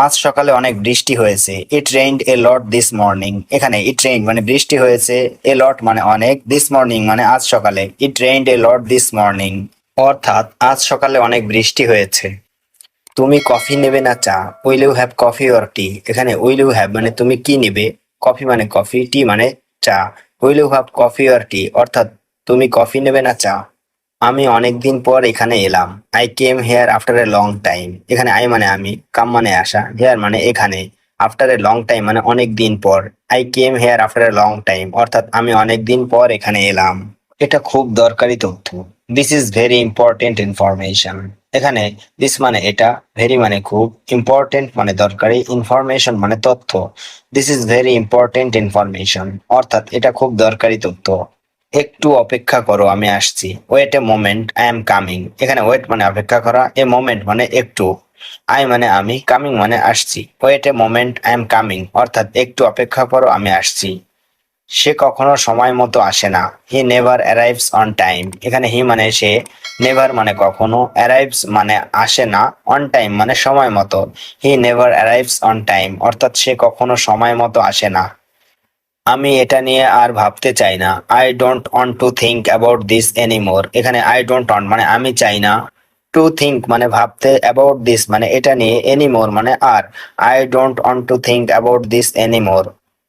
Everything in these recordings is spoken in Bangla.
আজ সকালে অনেক বৃষ্টি হয়েছে। It rained A lot this morning. এখানে ইট রেইন মানে বৃষ্টি হয়েছে, এ লট মানে অনেক, দিস মর্নিং মানে আজ সকালে। It rained A lot this morning, অর্থাৎ আজ সকালে অনেক বৃষ্টি হয়েছে। তুমি কফি নেবে না চা? Will you have coffee or tea? এখানে উইল ইউ হ্যাভ মানে তুমি কি নেবে, কফি মানে কফি, টি মানে চা। Will you have coffee or tea, অর্থাৎ তুমি কফি নেবে না চা? আমি অনেকদিন পর এখানে এলাম। I came here after a long time. এখানে আই মানে আমি, কাম মানে আসা, হেয়ার মানে এখানে, আফটার এ লং টাইম মানে অনেক দিন পর। I came here after a long time, অর্থাৎ আমি অনেক দিন পর এখানে এলাম। এটা খুব দরকারি তথ্য। This is very important information. এখানে দিস মানে এটা, ভেরি মানে খুব, ইম্পর্টেন্ট মানে দরকারি, ইনফরমেশন মানে তথ্য। This is very important information, অর্থাৎ এটা খুব দরকারি তথ্য। একটু অপেক্ষা করো, আমি আসছি। Wait a moment, I am coming. এখানে ওয়েট মানে অপেক্ষা করা, এ মোমেন্ট মানে একটু, আই মানে আমি, কামিং মানে আসছি। Wait a moment, I am coming, অর্থাৎ একটু অপেক্ষা করো, আমি আসছি। সে কখনো সময় মতো আসে না। He never arrives on time. এখানে হি মানে সে, নেভার মানে কখনো, অ্যারাইভস মানে আসে না, অন টাইম মানে সময় মতো। He never arrives on time, অর্থাৎ সে কখনো সময় মতো আসে না। আমি এটা নিয়ে আর ভাবতে চাই না। I don't want to think about this anymore. এখানে আই ডোন্ট ওয়ান্ট মানে আমি চাই না, টু থিঙ্ক মানে ভাবতে, অ্যাবাউট দিস মানে এটা নিয়ে, এনিমোর মানে আর। I don't want to think about this anymore,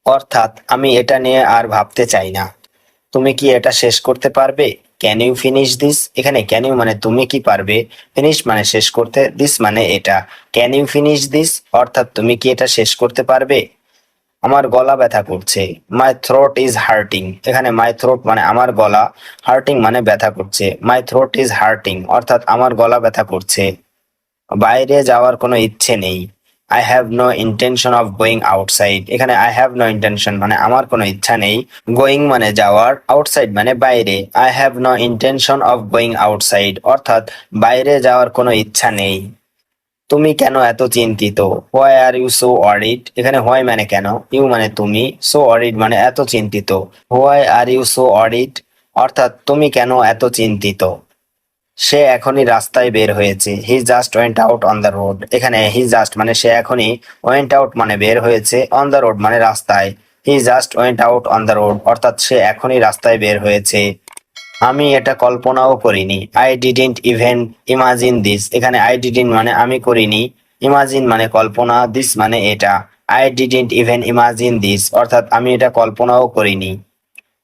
অর্থাৎ আমি এটা নিয়ে আর ভাবতে চাই না। তুমি কি এটা শেষ করতে পারবে? Can you finish this? এখানে ক্যান ইউ মানে তুমি কি পারবে, ফিনিশ মানে শেষ করতে, দিস মানে এটা। ক্যান ইউ ফিনিশ দিস, অর্থাৎ তুমি কি এটা শেষ করতে পারবে? আমার গলা ব্যথা করছে। মাই থ্রোট ইজ হার্টিং। এখানে মাই থ্রোট মানে আমার গলা, হার্টিং মানে ব্যথা করছে। মাই থ্রোট ইজ হার্টিং, অর্থাৎ আমার গলা ব্যথা করছে। বাইরে যাওয়ার কোনো ইচ্ছে নেই। I have no intention of going outside. এখানে আই হ্যাভ নো ইন্টেনশন মানে আমার কোনো ইচ্ছা নেই, গোয়িং মানে যাওয়ার, আউটসাইড মানে বাইরে। I have no intention of going outside, অর্থাৎ বাইরে যাওয়ার কোনো ইচ্ছা নেই। তুমি কেন এত চিন্তিত? Why are you so worried? এখানে হোয়াই মানে কেন, ইউ মানে তুমি, সো ওয়ারিড মানে এত চিন্তিত। Why are you so worried, অর্থাৎ তুমি কেন এত চিন্তিত। সে এখনই রাস্তায় বের হয়েছে। He just went out on the road. এখানে হি জাস্ট মানে সে এখনই, ওয়েন্ট আউট মানে বের হয়েছে, অন দ্য রোড মানে রাস্তায়। He just went out on the road, অর্থাৎ সে এখনই রাস্তায় বের হয়েছে। আমি এটা কল্পনাও করিনি। I didn't even imagine this. এখানে আই ডিডন্ট মানে আমি করিনি, ইমাজিন মানে কল্পনা, দিস মানে এটা। I didn't even imagine this, অর্থাৎ আমি এটা কল্পনাও করিনি।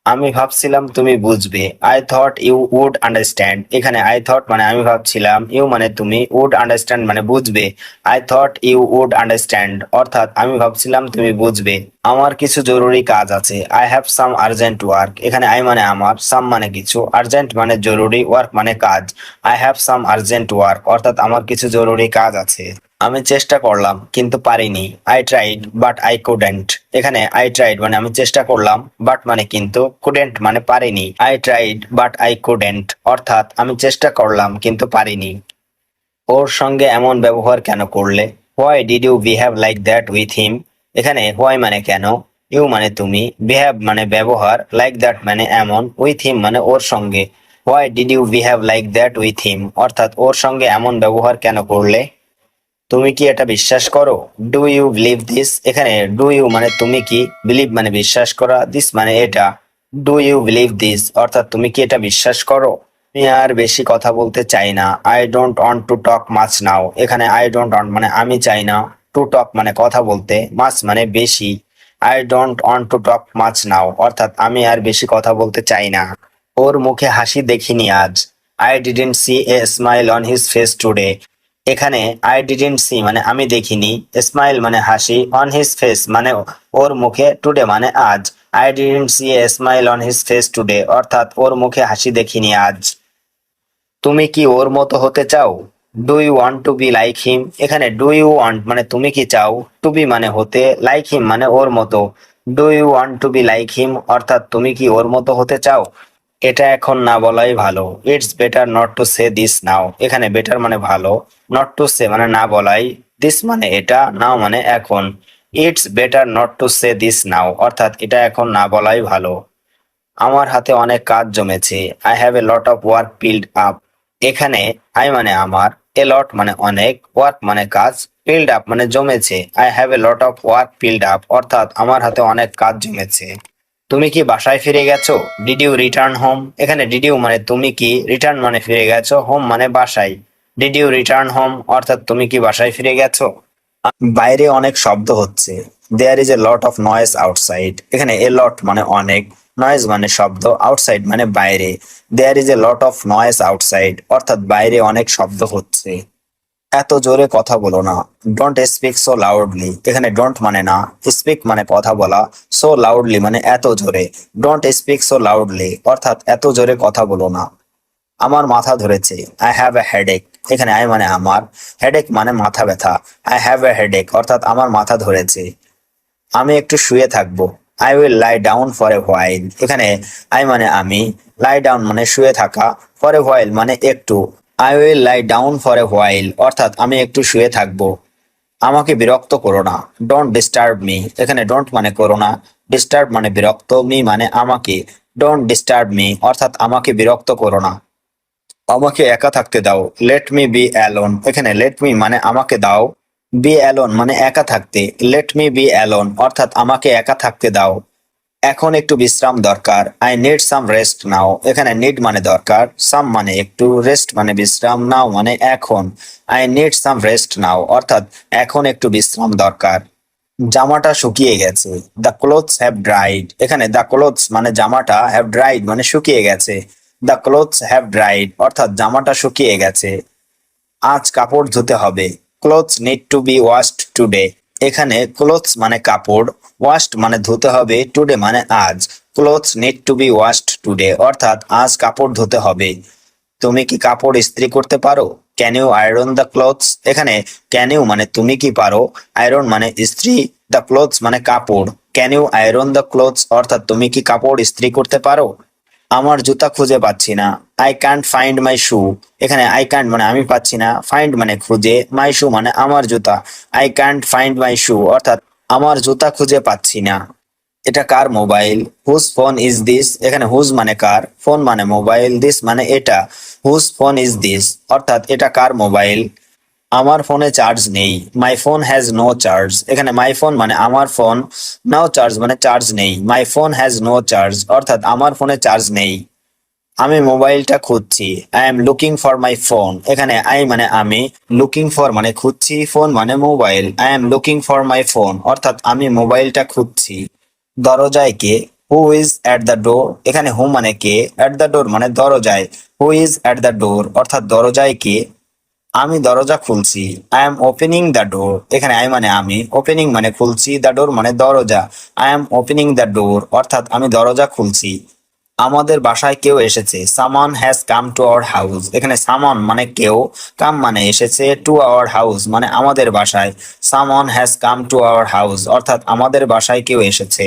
আমি ভাবছিলাম তুমি বুঝবে। I thought you would understand. এখানে আই থট মানে আমি ভাবছিলাম, ইউ মানে তুমি, উড আন্ডারস্ট্যান্ড মানে বুঝবে। I thought you would understand, অর্থাৎ আমি ভাবছিলাম তুমি বুঝবে। আমার কিছু জরুরি কাজ আছে। I have some urgent work. এখানে আই মানে আমার, সাম মানে কিছু, আর্জেন্ট মানে জরুরি, ওয়ার্ক মানে কাজ। I have some urgent work, অর্থাৎ আমার কিছু জরুরি কাজ আছে। আমি চেষ্টা করলাম কিন্তু পারিনি। I tried but I couldn't. এখানে আই ট্রাইড মানে আমি চেষ্টা করলাম, বাট মানে কিন্তু, কুডেন্ট মানে পারিনি। I tried but I couldn't, অর্থাৎ আমি চেষ্টা করলাম কিন্তু পারিনি। ওর সঙ্গে এমন ব্যবহার কেন করলে? Why did you behave like that with him? এখানে হোয়াই মানে কেন, ইউ মানে তুমি, বিহেভ মানে ব্যবহার, লাইক দ্যাট মানে এমন, উইথ হিম মানে ওর সঙ্গে। Why did you behave like that with him, অর্থাৎ ওর সঙ্গে এমন ব্যবহার কেন করলে? তুমি কি এটা বিশ্বাস করো? Do you believe this? এখানে ডু ইউ মানে তুমি কি, বিলিভ মানে বিশ্বাস করা, দিস মানে এটা। ডু ইউ বিলিভ দিস, অর্থাৎ তুমি কি এটা বিশ্বাস করো? আমি আর বেশি কথা বলতে চাই না। I don't want to talk much now. এখানে আই ডোন্ট ওয়ান্ট মানে আমি চাই না, টু টক মানে কথা বলতে, মাচ মানে বেশি। I don't want to talk much now, অর্থাৎ আমি আর বেশি কথা বলতে চাই না। ওর মুখে হাসি দেখিনি আজ। I didn't see a smile on his face today. এখানে আই ডিডন্ট সি মানে আমি দেখিনি, স্মাইল মানে হাসি, অন হিজ ফেস মানে ওর মুখে, টুডে মানে আজ। I didn't see a smile on his face today, অর্থাৎ ওর মুখে হাসি দেখিনি আজ। তুমি কি ওর মতো হতে চাও? Do you want to be like him? এখানে ডু ইউ ওয়ান্ট মানে তুমি কি চাও, টু বি মানে হতে, লাইক হিম মানে ওর মতো। Do you want to be like him, অর্থাৎ তুমি কি ওর মতো হতে চাও? এটা এখন না বলাই ভালো। It's better not to say this now. এখানে বেটার মানে ভালো, নট টু সে মানে না বলাই, দিস মানে এটা, নাও মানে এখন। It's better not to say this now, অর্থাৎ এটা এখন না বলাই ভালো। আমার হাতে অনেক কাজ জমেছে। I have a lot of work piled up. এখানে আই মানে আমার, এ লট মানে অনেক, ওয়ার্ক মানে কাজ, ফিল্ড আপ মানে জমেছে। I have a lot of work filled up, অর্থাৎ আমার হাতে অনেক কাজ জমেছে। তুমি কি বাসায় ফিরে গেছো? Did you return home? এখানে ডিড ইউ মানে তুমি কি, রিটার্ন মানে ফিরে গেছো, হোম মানে বাসায়। ডিড ইউ রিটার্ন হোম অর্থাৎ তুমি কি বাসায় ফিরে গেছো? বাইরে অনেক শব্দ হচ্ছে। There is a lot of noise outside. এখানে এ লট মানে অনেক, নয়েজ মানে শব্দ, আউটসাইড মানে বাইরে। There is a lot of noise outside অর্থাৎ বাইরে অনেক শব্দ হচ্ছে। এত জোরে কথা বলো না। Don't speak so loudly. এখানে ডোন্ট মানে না, স্পিক মানে কথা বলা, সো লাউডলি মানে এত জোরে। ডোন্ট স্পিক সো লাউডলি অর্থাৎ এত জোরে কথা বলো না। আমার মাথা ধরেছে। I have a headache. এখানে আই মানে আমার, হেডেক মানে মাথা ব্যথা। আই হ্যাভ এ হেডেক অর্থাৎ আমার মাথা ধরেছে। আমি একটু শুয়ে থাকবো। I will lie down for a while. এখানে আই মানে আমি, লাই ডাউন মানে শুয়ে থাকা, ফর এ হোয়াইল মানে একটু। I will lie down for a while অর্থাৎ আমি একটু শুয়ে থাকবো। আমাকে বিরক্ত করো না। Don't disturb me. এখানে ডোন্ট মানে করো না, ডিস্টার্ব মানে বিরক্ত, মি মানে আমাকে। ডোন্ট ডিস্টার্ব মি অর্থাৎ আমাকে বিরক্ত করো না। আমাকে একা থাকতে দাও। Let me be alone. এখানে লেট মি মানে আমাকে দাও, বি অ্যালোন মানে একা থাকতে। লেট মি বি অ্যালোন অর্থাৎ আমাকে একা থাকতে দাও। এখন একটু বিশ্রাম দরকার। আই নিড সাম রেস্ট নাও। এখানে নিড মানে দরকার, সাম মানে একটু, রেস্ট মানে বিশ্রাম, নাও মানে এখন। আই নিড সাম রেস্ট নাও অর্থাৎ এখন একটু বিশ্রাম দরকার। জামাটা শুকিয়ে গেছে। The clothes have dried. এখানে দ্য ক্লোথস মানে জামাটা, হ্যাভ ড্রাইড মানে শুকিয়ে গেছে। দ্য ক্লোথস হ্যাভ ড্রাইড অর্থাৎ জামাটা শুকিয়ে গেছে। আজ কাপড় ধুতে হবে। Clothes need to B washed today. এখানে ক্লোথস মানে কাপড়, ওয়াশড মানে ধুতে হবে, টুডে মানে আজ। Clothes need to B washed today অর্থাৎ আজ কাপড় ধুতে হবে। তুমি কি কাপড় ইস্ত্রি করতে পারো? Can you iron the clothes? এখানে ক্যান ইউ মানে তুমি কি পারো, আয়রন মানে ইস্ত্রি, দ্য ক্লোথস মানে কাপড়। Can you iron the clothes অর্থাৎ তুমি কি কাপড় ইস্ত্রি করতে পারো? আমার জুতা খুঁজে পাচ্ছি না। আই ক্যান্ট ফাইন্ড মাই শু। এখানে আই ক্যান্ট মানে আমি পাচ্ছি না, ফাইন্ড মানে খুঁজে, মাই শু মানে আমার জুতা। I can't find my shoe অর্থাৎ আমার জুতা খুঁজে পাচ্ছি না। এটা কার mobile? Whose phone is this? এখানে হুজ মানে কার, ফোন মানে মোবাইল, দিস মানে এটা। হুজ ফোন ইজ দিস অর্থাৎ এটা কার মোবাইল? আমার ফোনে চার্জ নেই। My phone has no charge. এখানে মাই ফোন মানে আমার ফোন, নো চার্জ মানে চার্জ নেই। My phone has no charge অর্থাৎ আমার ফোনে চার্জ নেই। আমি মোবাইলটা খুঁজছি। I am looking for my phone. এখানে আই মানে আমি, লুকিং ফর মানে খুঁজছি, ফোন মানে mobile. I am looking for my phone অর্থাৎ আমি মোবাইলটা খুঁজছি। দরজায় কে? Who is at the door? এখানে হু মানে কে, অ্যাট দ্য ডোর মানে দরজায়। হু ইজ অ্যাট দ্য ডোর অর্থাৎ দরজায় কে? আমি দরজা খুলছি। I am opening the door. এখানে আই মানে আমি, ওপেনিং মানে খুলছি, দ্য ডোর মানে দরজা। I am opening the door অর্থাৎ আমি দরজা খুলছি। আমাদের বাসায় কেউ এসেছে। Someone has come to our house. এখানে সামন মানে কেউ, কাম মানে এসেছে, টু আওয়ার হাউস মানে আমাদের বাসায়। Someone has come to our house অর্থাৎ আমাদের বাসায় কেউ এসেছে।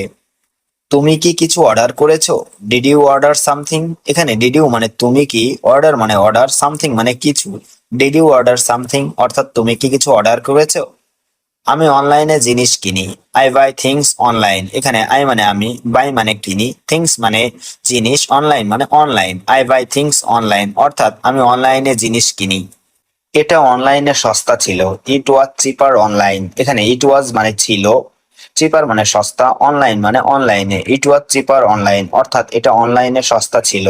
তুমি কি কিছু অর্ডার করেছো? Did you order something? এখানে ডিড ইউ মানে তুমি কি, অর্ডার মানে অর্ডার, সামথিং মানে কিছু। ডিড ইউ অর্ডার সামথিং অর্থাৎ তুমি কি কিছু অর্ডার করেছো? আমি অনলাইনে জিনিস কিনি। I by things online. এখানে আই মানে আমি, বাই মানে কিনি, থিংস মানে জিনিস, অনলাইন মানে online. I by things online অর্থাৎ আমি অনলাইনে জিনিস কিনি। এটা অনলাইনে সস্তা ছিল। ইট ওয়াজ চিপার অনলাইন। এখানে ইট ওয়াজ মানে ছিল, চিপার মানে সস্তা, অনলাইন মানে অনলাইনে। ইট ওয়াজ চিপার অনলাইন অর্থাৎ এটা অনলাইনে সস্তা ছিল।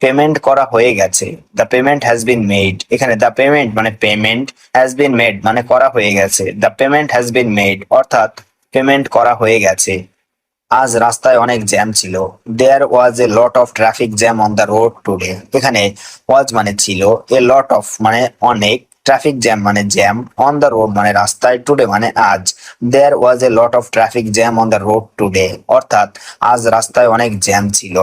পেমেন্ট করা হয়ে গেছে। The payment has been made. এখানে দ্য পেমেন্ট মানে পেমেন্ট, হ্যাজ বিন মেড মানে করা হয়ে গেছে। The payment has been made অর্থাৎ পেমেন্ট করা হয়ে গেছে। আজ রাস্তায় অনেক জ্যাম ছিল। There was a lot of traffic jam on the road today. এখানে ওয়াজ মানে ছিল, এ লট অফ মানে অনেক, ট্রাফিক জ্যাম মানে জ্যাম, অন দ্য রোড মানে রাস্তায়, টুডে মানে আজ। There was a lot of traffic jam on the road today অর্থাৎ আজ রাস্তায় অনেক জ্যাম ছিল।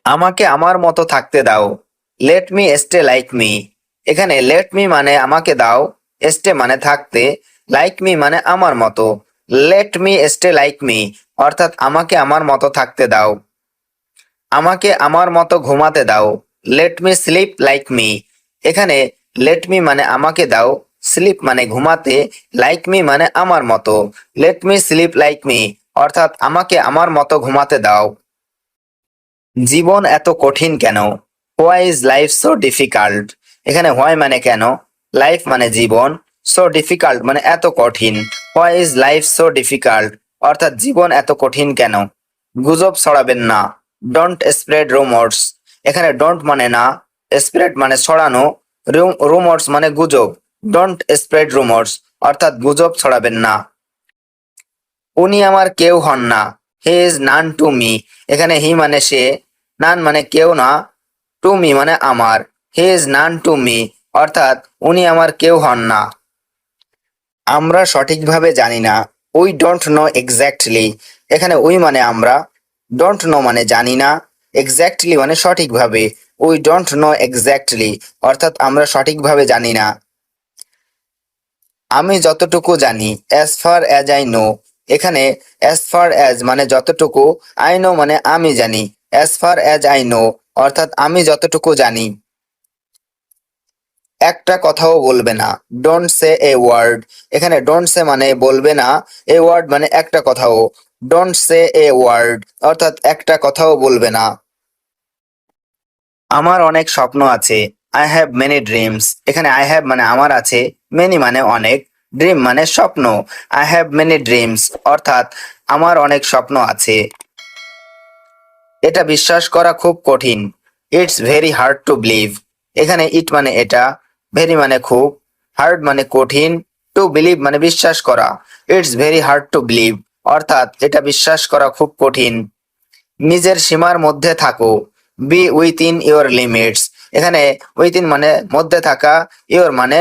আমাকে আমার মতো থাকতে দাও। Let me stay like me. এখানে লেট মি মানে আমাকে দাও, স্টে মানে থাকতে, লাইক মি মানে আমার মতো। Let me stay like me অর্থাৎ আমাকে আমার মতো থাকতে দাও। আমাকে আমার মতো ঘুমাতে দাও। Let me slip like me. এখানে লেট মি মানে আমাকে দাও, স্লিপ মানে ঘুমাতে, লাইক মি মানে আমার মতো। Let me slip like me অর্থাৎ আমাকে আমার মতো ঘুমাতে দাও। জীবন এত কঠিন কেন? Why is life so difficult? এখানে হোয়াই মানে কেন, লাইফ মানে জীবন, সো ডিফিকাল্ট মানে এত কঠিন। Why is life so difficult, অর্থাৎ জীবন এত কঠিন কেন। গুজব ছড়াবেন না, ডোন্ট স্প্রেড রুমার্স। এখানে ডোন্ট মানে না, স্প্রেড মানে ছড়ানো, রুমার্স মানে গুজব। ডোন্ট স্প্রেড রুমার্স অর্থাৎ গুজব ছড়াবেন না। উনি আমার কেউ হন না, he is none to me. এখানে হি মানে সে, নান মানে কেউ না, টু মি মানে আমার। He is none to me অর্থাৎ উনি আমার কেউ হন না। আমরা সঠিকভাবে জানি না, উই ডোন্ট নো এক্স্যাক্টলি। এখানে উই মানে আমরা, ডোন্ট নো মানে জানি না, এক্স্যাক্টলি মানে সঠিকভাবে। উই ডোন্ট নো এক্স্যাক্টলি অর্থাৎ আমরা সঠিকভাবে জানি না। আমি যতটুকু জানি, as far as I know. এখানে অ্যাজ ফার অ্যাজ মানে যতটুকু, আই নো মানে আমি জানি। As far as I know অর্থাৎ আমি যতটুকু জানি। একটা কথাও বলবে না, ডোন্ট সে এ ওয়ার্ড। এখানে ডোন্ট সে মানে বলবে না, এ ওয়ার্ড মানে একটা কথাও। ডোন্ট সে এ ওয়ার্ড অর্থাৎ একটা কথাও বলবে না। আমার অনেক স্বপ্ন আছে, আই হ্যাভ মেনি ড্রিমস। এখানে আই হ্যাভ মানে আমার আছে, মেনি মানে অনেক, ড্রিম মানে স্বপ্ন। আই হ্যাভ মেনি ড্রিমস অর্থাৎ আমার অনেক স্বপ্ন আছে। এটা বিশ্বাস করা খুব কঠিন, it's very hard to believe. এখানে ইট মানে এটা, ভেরি মানে খুব, হার্ড মানে কঠিন, টু বিলিভ মানে বিশ্বাস করা। It's very hard to believe অর্থাৎ এটা বিশ্বাস করা খুব কঠিন। নিজের সীমার মধ্যে থাকো, বি উইথিন ইওর লিমিটস। এখানে উইথিন মানে মধ্যে থাকা, ইওর মানে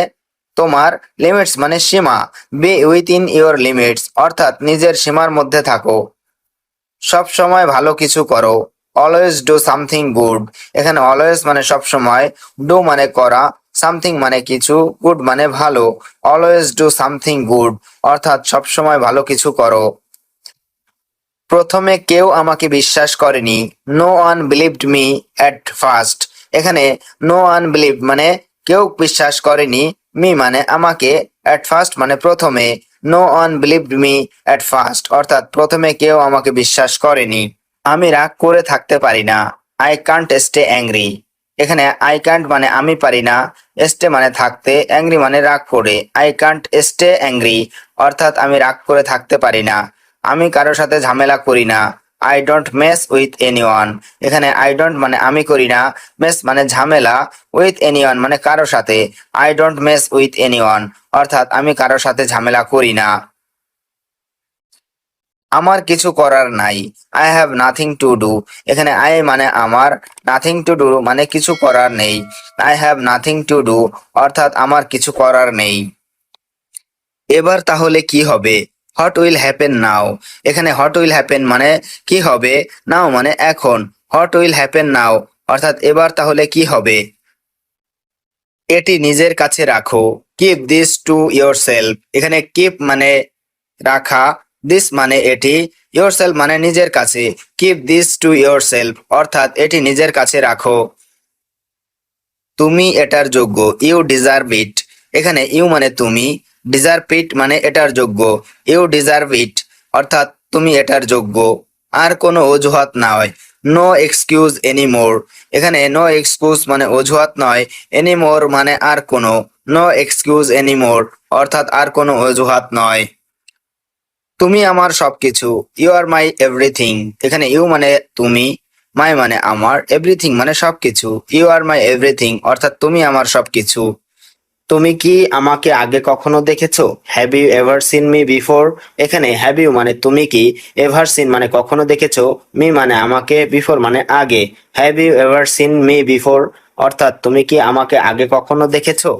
তোমার, লিমিটস মানে সীমা। বি উইথিন ইওর লিমিটস অর্থাৎ নিজের সীমার মধ্যে থাকো। সব সময় ভালো কিছু করো, অলওয়েজ ডু সামথিং গুড। এখানে অলওয়েজ মানে সব সময়, ডু মানে করা, সামথিং মানে কিছু, গুড মানে ভালো। অলওয়েজ ডু সামথিং গুড অর্থাৎ সব সময় ভালো কিছু করো। প্রথমে কেউ আমাকে বিশ্বাস করেনি, no one believed me at first. এখানে নো ওয়ান বিলিভ মানে কেউ বিশ্বাস করেনি, মি মানে আমাকে, অ্যাট ফার্স্ট মানে প্রথমে। No one believed me at first অর্থাৎ প্রথমে কেউ আমাকে বিশ্বাস করেনি। আমি রাগ করে থাকতে পারি না, আই কান্ট স্টে অ্যাংরি। এখানে আই কান্ট মানে আমি পারি না, স্টে মানে থাকতে, অ্যাংরি মানে রাগ করে। আই কান্ট স্টে অ্যাংরি অর্থাৎ আমি রাগ করে থাকতে পারি না। আমি কারোর সাথে ঝামেলা করি না, I don't mess with anyone. এখানে আই ডোন্ট মানে আমি করি না, মেস মানে ঝামেলা, উইথ এনিওয়ান মানে কারোর সাথে। I don't mess with anyone অর্থাৎ আমি কারোর সাথে ঝামেলা করি না। আমার কিছু করার নাই, I have nothing to do. এখানে আই মানে আমার, নাথিং টু ডু মানে কিছু করার নেই। I have nothing to do অর্থাৎ আমার কিছু করার নেই। এবার তাহলে কি হবে, হোয়াট উইল হ্যাপেন নাও। এখানে হোয়াট উইল হ্যাপেন মানে কি হবে, নাও মানে এখন। হোয়াট উইল হ্যাপেন নাও অর্থাৎ এবার তাহলে কি হবে। এটি নিজের কাছে রাখো, keep this to your self. এখানে কিপ মানে রাখা, দিস মানে এটি, ইয়োর সেলফ মানে নিজের কাছে। Keep this to your self অর্থাৎ এটি নিজের কাছে রাখো। তুমি এটার যোগ্য, ইউ ডিজার্ভ ইট। এখানে ইউ মানে তুমি, ডিজার্ভ ইট মানে এটার যোগ্য। ইউ ডিজার্ভ ইট অর্থাৎ তুমি এটার যোগ্য। আর কোনো অজুহাত নয়, নো এক্সকিউজ এনিমোর। এখানে নো এক্সকিউজ মানে অজুহাত নয়, এনিমোর মানে আর কোনো। নো এক্সকিউজ এনিমোর অর্থাৎ আর কোনো অজুহাত নয়। তুমি আমার সবকিছু, ইউ আর মাই এভরিথিং। এখানে ইউ মানে তুমি, মাই মানে আমার, এভরিথিং মানে সবকিছু। ইউ আর মাই এভরিথিং অর্থাৎ তুমি আমার সবকিছু। তুমি কি আমাকে আগে কখনো দেখেছো, have you ever seen me before. এখানে হ্যাভ ইউ মানে তুমি কি, এভার সিন মানে কখনো দেখেছো, মি মানে আমাকে, বিফোর মানে আগে। Have you ever seen me before অর্থাৎ তুমি কি আমাকে আগে কখনো দেখেছো।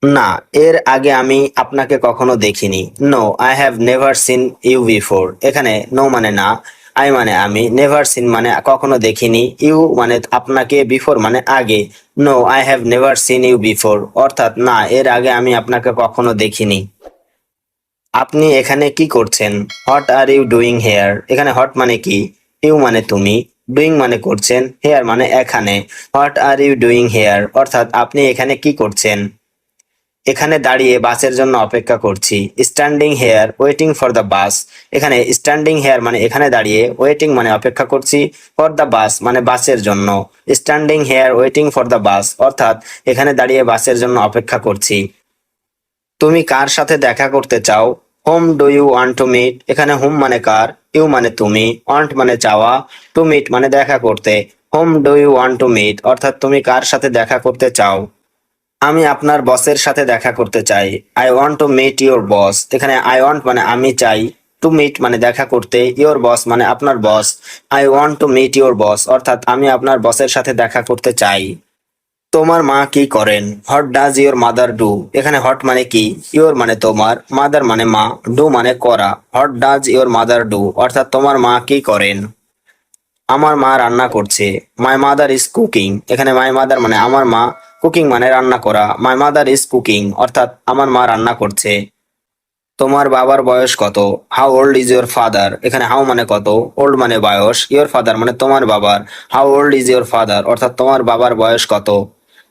না, এর আগে আমি আপনাকে কখনো দেখিনি। No, I have never seen you before. এখানে নো মানে না, আই মানে আমি, নেভার সিন মানে কখনো দেখিনি, ইউ মানে আপনাকে, বিফোর মানে আগে। No, I have never seen you before অর্থাৎ না, এর আগে আমি আপনাকে কখনো দেখিনি। আপনি এখানে কি করছেন, what are you doing here. এখানে হোয়াট মানে কি, ইউ মানে তুমি, ডুইং মানে করছেন, হেয়ার মানে এখানে। What are you doing here অর্থাৎ আপনি এখানে কি করছেন। এখানে দাঁড়িয়ে বাসের জন্য অপেক্ষা করছি। Standing here waiting for the bus. এখানে স্ট্যান্ডিং হেয়ার মানে এখানে দাঁড়িয়ে, ওয়েটিং মানে অপেক্ষা করছি, ফর দ্য বাস মানে বাসের জন্য। Standing here waiting for the bus অর্থাৎ এখানে দাঁড়িয়ে বাসের জন্য অপেক্ষা করছি। তুমি কার সাথে দেখা করতে চাও? Whom do you want to meet. এখানে হোম মানে কার, ইউ মানে তুমি, ওয়ান্ট মানে চাওয়া, টু মিট মানে দেখা করতে। Whom do you want to meet অর্থাৎ তুমি কার সাথে দেখা করতে চাও? আমি আপনার বসের সাথে দেখা করতে চাই। I want to meet your boss. এখানে আই ওয়ান্ট মানে আমি চাই, টু মিট মানে দেখা করতে, ইউর বস মানে আপনার boss. I want to meet your boss অর্থাৎ আমি আপনার বসের সাথে দেখা করতে চাই। তোমার মা কি করেন? What does your mother do. এখানে হট মানে কি, ইউর মানে তোমার, মাদার মানে মা, ডু মানে করা। What does your mother do অর্থাৎ তোমার মা কি করেন? আমার মা রান্না করছে। My mother is cooking. এখানে মাই মাদার মানে আমার মা, কুকিং মানে রান্না করা। মাই মাদার ইজ কুকিং অর্থাৎ আমার মা রান্না করছে। তোমার বাবার বয়স কত? How old is your father. এখানে হাউ মানে কত, ওল্ড মানে বয়স, ইউর ফাদার মানে তোমার বাবার। How old is your father অর্থাৎ তোমার বাবার বয়স কত?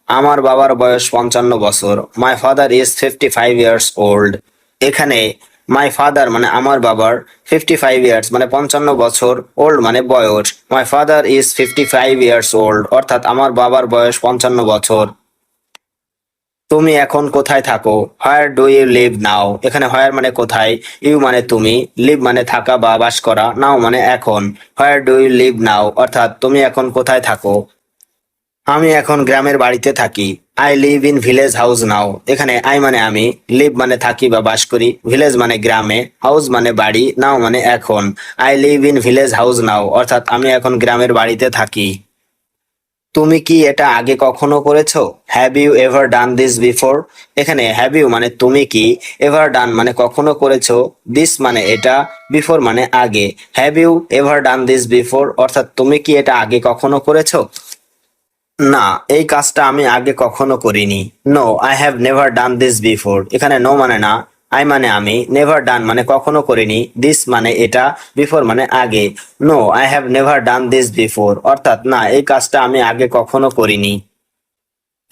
আমার বাবার বয়স 55 বছর। My father is 55 years old. এখানে মাই ফাদার মানে আমার বাবার, 55 ইয়ার্স মানে 55 বছর, ওল্ড মানে বয়স। My father is 55 years old অর্থাৎ আমার বাবার বয়স 55 বছর। তুমি এখন কোথায় থাকো? হোয়ার ডু ইউ লিভ নাও। এখানে হোয়ার মানে কোথায়, ইউ মানে তুমি, লিভ মানে থাকা বা বাস করা, নাও মানে এখন। হোয়ার ডু ইউ লিভ নাও অর্থাৎ তুমি এখন কোথায় থাকো? আমি এখন গ্রামের বাড়িতে থাকি। I live in village house now. এখানে আই মানে আমি, লিভ মানে থাকি বা বাস করি, ভিলেজ মানে গ্রামে, হাউস মানে বাড়ি, নাও মানে এখন। I live in village house now অর্থাৎ আমি এখন গ্রামের বাড়িতে থাকি। তুমি কি এটা আগে কখনো করেছো? Have you ever done this before. এখানে হ্যাভ ইউ মানে তুমি কি, এভার ডান মানে কখনো করেছো, দিস মানে এটা, বিফোর মানে আগে। Have you ever done this before অর্থাৎ তুমি কি এটা আগে কখনো করেছো? না, এই কাজটা আমি আগে কখনো করিনি। No I have never done this before. এখানে নো মানে না, আই মানে আমি, নেভার ডান মানে কখনো করিনি, দিস মানে এটা, বিফোর মানে আগে। No I have never done this before অর্থাৎ না, এই কাজটা আমি আগে কখনো করিনি।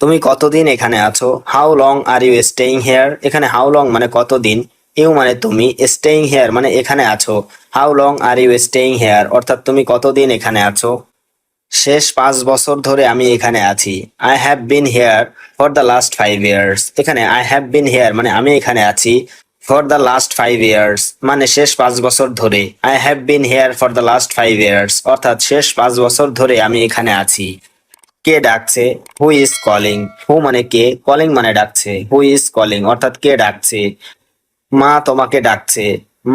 তুমি কতদিন এখানে আছো? How long are you staying here. এখানে হাউ লং মানে কতদিন, ইউ মানে তুমি, স্টেইং হেয়ার মানে এখানে আছো। How long are you staying here অর্থাৎ তুমি কতদিন এখানে আছো? শেষ 5 বছর ধরে আমি এখানে আছি। I have been here for the last 5 years. এখানে আই হ্যাভ বিন হেয়ার মানে আমি এখানে আছি, ফর দ্য লাস্ট 5 ইয়ার্স মানে শেষ 5 বছর ধরে। I have been here for the last 5 years অর্থাৎ শেষ 5 বছর ধরে আমি এখানে আছি। কে ডাকছে? Who is calling. হু মানে কে, কলিং মানে ডাকছে, হু ইজ কলিং অর্থাৎ কে ডাকছে। মা তোমাকে ডাকছে।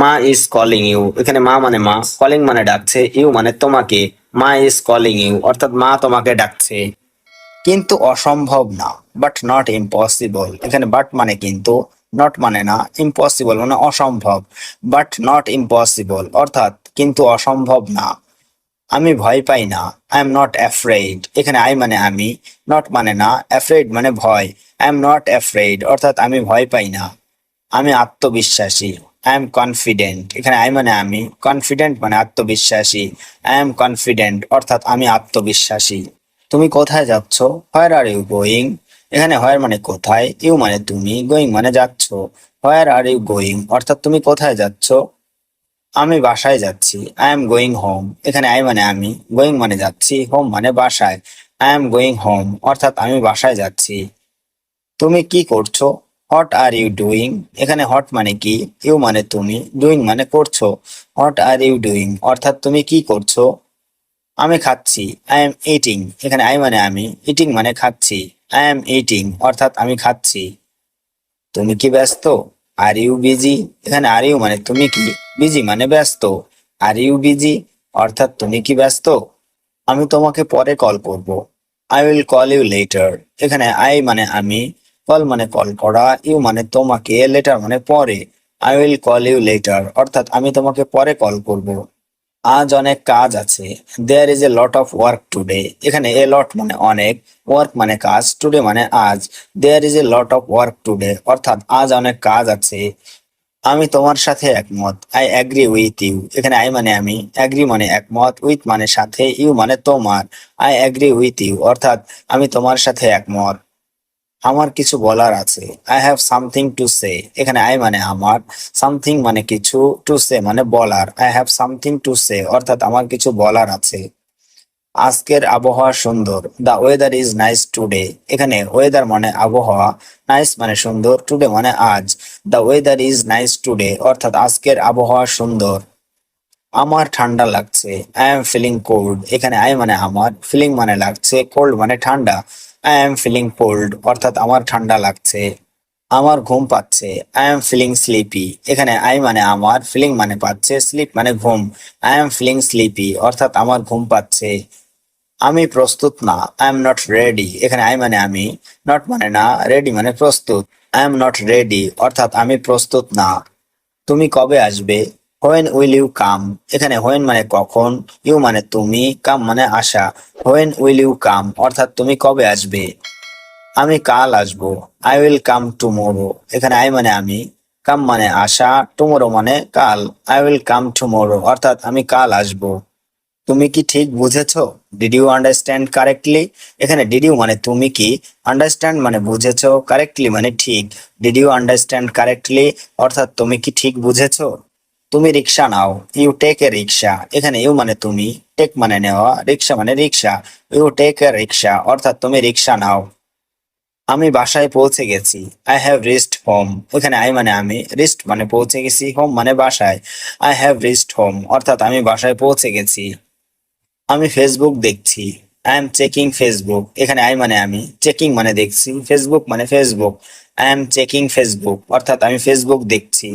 মা ইজ কলিং ইউ। এখানে মা মানে মা, কলিং মানে ডাকছে, ইউ মানে তোমাকে। মা ইজ কলিং ইউ অর্থাৎ মা তোমাকে ডাকছে। কিন্তু অসম্ভব না, বাট নট ইম্পসিবল। এখানে বাট মানে কিন্তু, নট মানে না, ইম্পসিবল মানে অসম্ভব। বাট নট ইম্পসিবল অর্থাৎ কিন্তু অসম্ভব না। আমি ভয় পাই না। I am not afraid. এখানে আই মানে আমি, নট মানে না, অ্যাফ্রেড মানে ভয়। আই এম নট অ্যাফ্রেড অর্থাৎ আমি ভয় পাই না। আমি আত্মবিশ্বাসী। I am confident. এখানে আই মানে আমি, কনফিডেন্ট মানে আত্মবিশ্বাসী। আই এম কনফিডেন্ট অর্থাৎ আমি আত্মবিশ্বাসী। তুমি কোথায় যাচ্ছ? হোয়ার আর ইউ গোয়িং। এখানে হোয়ার মানে কোথায়, ইউ মানে তুমি, গোয়িং মানে যাচ্ছ। হোয়ার আর ইউ গোয়িং অর্থাৎ তুমি কোথায় যাচ্ছ? আমি বাসায় যাচ্ছি। I am going home. এখানে আই মানে আমি, গোয়িং মানে যাচ্ছি, হোম মানে বাসায়। আই এম গোয়িং হোম অর্থাৎ আমি বাসায় যাচ্ছি। তুমি কি করছো? What are you doing. এখানে হট মানে কি, ইউ মানে তুমি, ডুইং মানে করছো। হোয়াট আর ইউ ডুইং অর্থাৎ তুমি কি করছো? আমি খাচ্ছি। I am eating. এখানে আই মানে আমি, ইটিং মানে খাচ্ছি। আই এম ইটিং অর্থাৎ আমি খাচ্ছি। তুমি কি ব্যস্ত? Are you busy. এখানে আর ইউ মানে তুমি কি, বিজি মানে ব্যস্ত। আর ইউ বিজি অর্থাৎ তুমি কি ব্যস্ত? আমি তোমাকে পরে কল করব। I will call you later. এখানে আই মানে আমি, কল মানে কল করা, ইউ মানে তোমাকে, লেটার মানে পরে। I will call you later অর্থাৎ আমি তোমাকে পরে কল করব। আজ অনেক কাজ আছে। There is a lot of work today. এখানে এ লট মানে অনেক, ওয়ার্ক মানে কাজ, টুডে মানে আজ। There is a lot of work today অর্থাৎ আজ অনেক কাজ আছে। আমি তোমার সাথে একমত। I agree with you. এখানে আই মানে আমি, অ্যাগ্রি মানে একমত, উইথ মানে সাথে, ইউ মানে তোমার। আই অ্যাগ্রি উইথ ইউ অর্থাৎ আমি তোমার সাথে একমত। আমার কিছু বলার আছে। আই হ্যাভ সামথিং টু সে। এখানে আই মানে আমার, সামথিং মানে কিছু, টু সে মানে বলার। I have something to say অর্থাৎ আমার কিছু বলার আছে। আজকের আবহাওয়া সুন্দর। The weather is nice today. এখানে ওয়েদার মানে আবহাওয়া, নাইস মানে সুন্দর, টুডে মানে আজ। The weather is nice today অর্থাৎ আজকের আবহাওয়া সুন্দর। আমার ঠান্ডা লাগছে। I am feeling cold. এখানে আই মানে আমার, ফিলিং মানে লাগছে, কোল্ড মানে ঠান্ডা। আই এম ফিলিং কোল্ড অর্থাৎ আমার ঠান্ডা লাগছে। আমার ঘুম পাচ্ছে। I am feeling sleepy. এখানে আই মানে আমার, ফিলিং মানে পাচ্ছে, স্লিপ মানে ঘুম। আই এম ফিলিং স্লিপি অর্থাৎ আমার ঘুম পাচ্ছে। আমি প্রস্তুত না। I am not ready. এখানে আই মানে আমি, নট মানে না, রেডি মানে প্রস্তুত। আই এম নট রেডি অর্থাৎ আমি প্রস্তুত না। তুমি কবে আসবে? When will you come. এখানে হোয়েন মানে কখন, ইউ মানে তুমি, কাম মানে আসা। হোয়েন উইল ইউ কাম অর্থাৎ তুমি কবে আসবে? আমি কাল আসবো। I will come tomorrow. এখানে আই মানে আমি, কাম মানে আসা, টুমোরো মানে কাল। আই উইল কাম টুমোরো অর্থাৎ আমি কাল আসবো। তুমি কি ঠিক বুঝেছো? Did you understand correctly. এখানে ডিড ইউ মানে তুমি কি, আন্ডারস্ট্যান্ড মানে বুঝেছো, কারেক্টলি মানে ঠিক। ডিড ইউ আন্ডারস্ট্যান্ড কারেক্টলি অর্থাৎ তুমি কি ঠিক বুঝেছো? তুমি রিক্সা নাও। ইউ টেক এ রিক্সা। এখানে ইউ মানে তুমি, টেক মানে নেওয়া, রিক্সা মানে রিক্সা। ইউ টেক এ রিক্সা অর্থাৎ তুমি রিক্সা নাও। আমি বাসায় পৌঁছে গেছি। I have reached home. এখানে আই মানে আমি, রিচড মানে পৌঁছে গেছি, হোম মানে বাসায়। আই হ্যাভ রিচড হোম অর্থাৎ আমি বাসায় পৌঁছে গেছি। আমি ফেসবুক দেখছি। I am checking Facebook. এখানে আই মানে আমি, চেকিং মানে দেখছি, ফেসবুক মানে Facebook. I am checking Facebook অর্থাৎ আমি ফেসবুক দেখছি।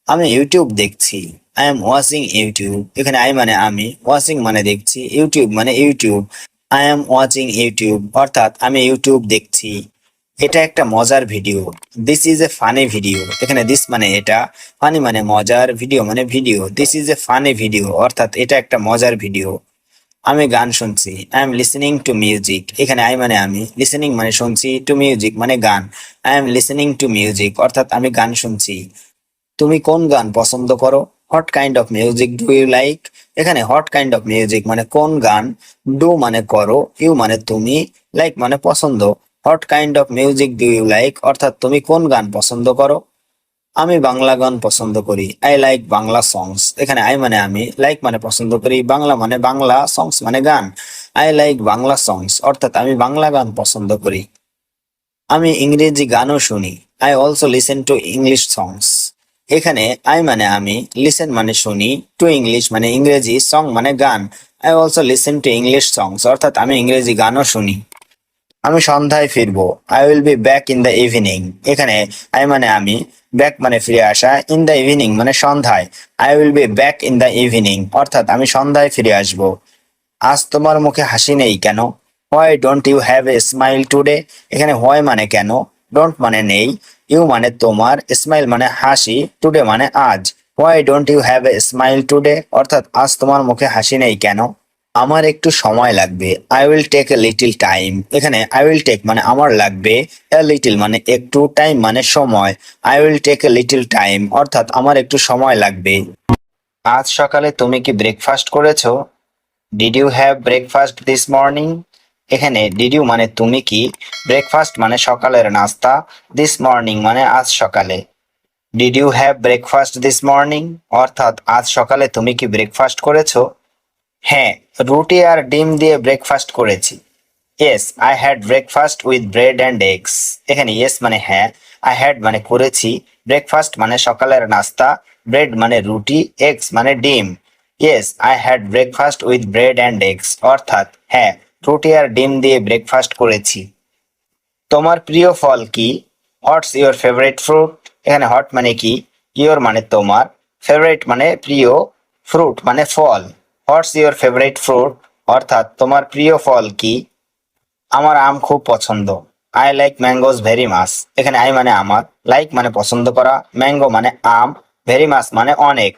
আমি ইউটিউব দেখছি। I am watching YouTube. এখানে আই মানে আমি, ওয়াচিং মানে দেখছি, ইউটিউব মানে YouTube. I am watching YouTube অর্থাৎ আমি ইউটিউব দেখছি। এটা একটা মজার video. This is a funny video. এখানে দিস মানে এটা, ফানি মানে মজার, ভিডিও মানে video. This is a funny video অর্থাৎ এটা একটা মজার ভিডিও। আমি গান শুনছি। I am listening to music. এখানে আই মানে আমি, লিসেনিং মানে শুনছি, টু মিউজিক মানে গান। I am listening to music অর্থাৎ আমি গান শুনছি। তুমি কোন গান পছন্দ করো? What kind of music do you like. এখানে হোয়াট কাইন্ড অফ মিউজিক মানে কোন গান, ডু মানে করো, ইউ মানে তুমি, লাইক মানে পছন্দ। What kind of music do you like অর্থাৎ তুমি কোন গান পছন্দ করো? আমি বাংলা গান পছন্দ করি। আই লাইক বাংলা সংস। এখানে আই মানে আমি, লাইক মানে পছন্দ করি, বাংলা মানে বাংলা, সংস মানে গান। আই লাইক বাংলা সংস অর্থাৎ আমি বাংলা গান পছন্দ করি। আমি ইংরেজি গানও শুনি। I also listen to English songs. এখানে আই মানে আমি, লিসেন মানে শুনি, টু ইংলিশ মানে ইংরেজি, সং মানে গান। I also listen to English songs অর্থাৎ আমি ইংরেজি গানও শুনি। আমি সন্ধ্যায় ফিরবো। I will be back in the evening. এখানে আই মানে আমি, ব্যাক মানে ফিরে আসা, ইন দ্য ইভিনিং মানে সন্ধ্যায়। I will be back in the evening অর্থাৎ আমি সন্ধ্যায় ফিরে আসবো। আজ তোমার মুখে হাসি নেই কেন? Why don't you have a smile today. এখানে হোয়াই মানে কেন, ডোন্ট মানে নেই, ইউ মানে তোমার, স্মাইল মানে হাসি, টুডে মানে আজ। Why don't you have a smile today অর্থাৎ আজ তোমার মুখে হাসি নেই কেন? আমার একটু সময় লাগবে। I will take a little time. এখানে আই উইল টেক মানে আমার লাগবে, এ লিটল মানে একটু, টাইম মানে সময়। I will take a little time অর্থাৎ আমার একটু সময় লাগবে। আজ সকালে তুমি কি ব্রেকফাস্ট করেছো? Did you have breakfast this morning. এখানে ডিড ইউ মানে তুমি কি, ব্রেকফাস্ট মানে সকালের নাস্তা, দিস মর্নিং মানে আজ সকালে। Did you have breakfast this morning অর্থাৎ আজ সকালে তুমি কি ব্রেকফাস্ট করেছো? হ্যাঁ, রুটি আর ডিম দিয়ে ব্রেকফাস্ট করেছি। Yes, I had breakfast with bread and eggs. এখানে ইয়েস মানে হ্যাঁ, আই হ্যাড মানে করেছি, ব্রেকফাস্ট মানে সকালের নাস্তা, ব্রেড মানে রুটি, এগস মানে ডিম। Yes, I had breakfast with bread and eggs অর্থাৎ হ্যাঁ, রুটি আর ডিম দিয়ে ব্রেকফাস্ট করেছি। তোমার প্রিয় ফল কি? What's your favourite fruit. এখানে হট মানে কি, ইওর মানে তোমার, ফেভারিট মানে প্রিয়, ফ্রুট মানে ফল। হোয়াটস ইওর ফেভারিট ফ্রুট অর্থাৎ তোমার প্রিয় ফল কি? আমার আম খুব পছন্দ। I like mangoes very much. এখানে আই মানে আমার, লাইক মানে পছন্দ করা, ম্যাঙ্গো মানে আম, ভেরি মাচ মানে অনেক।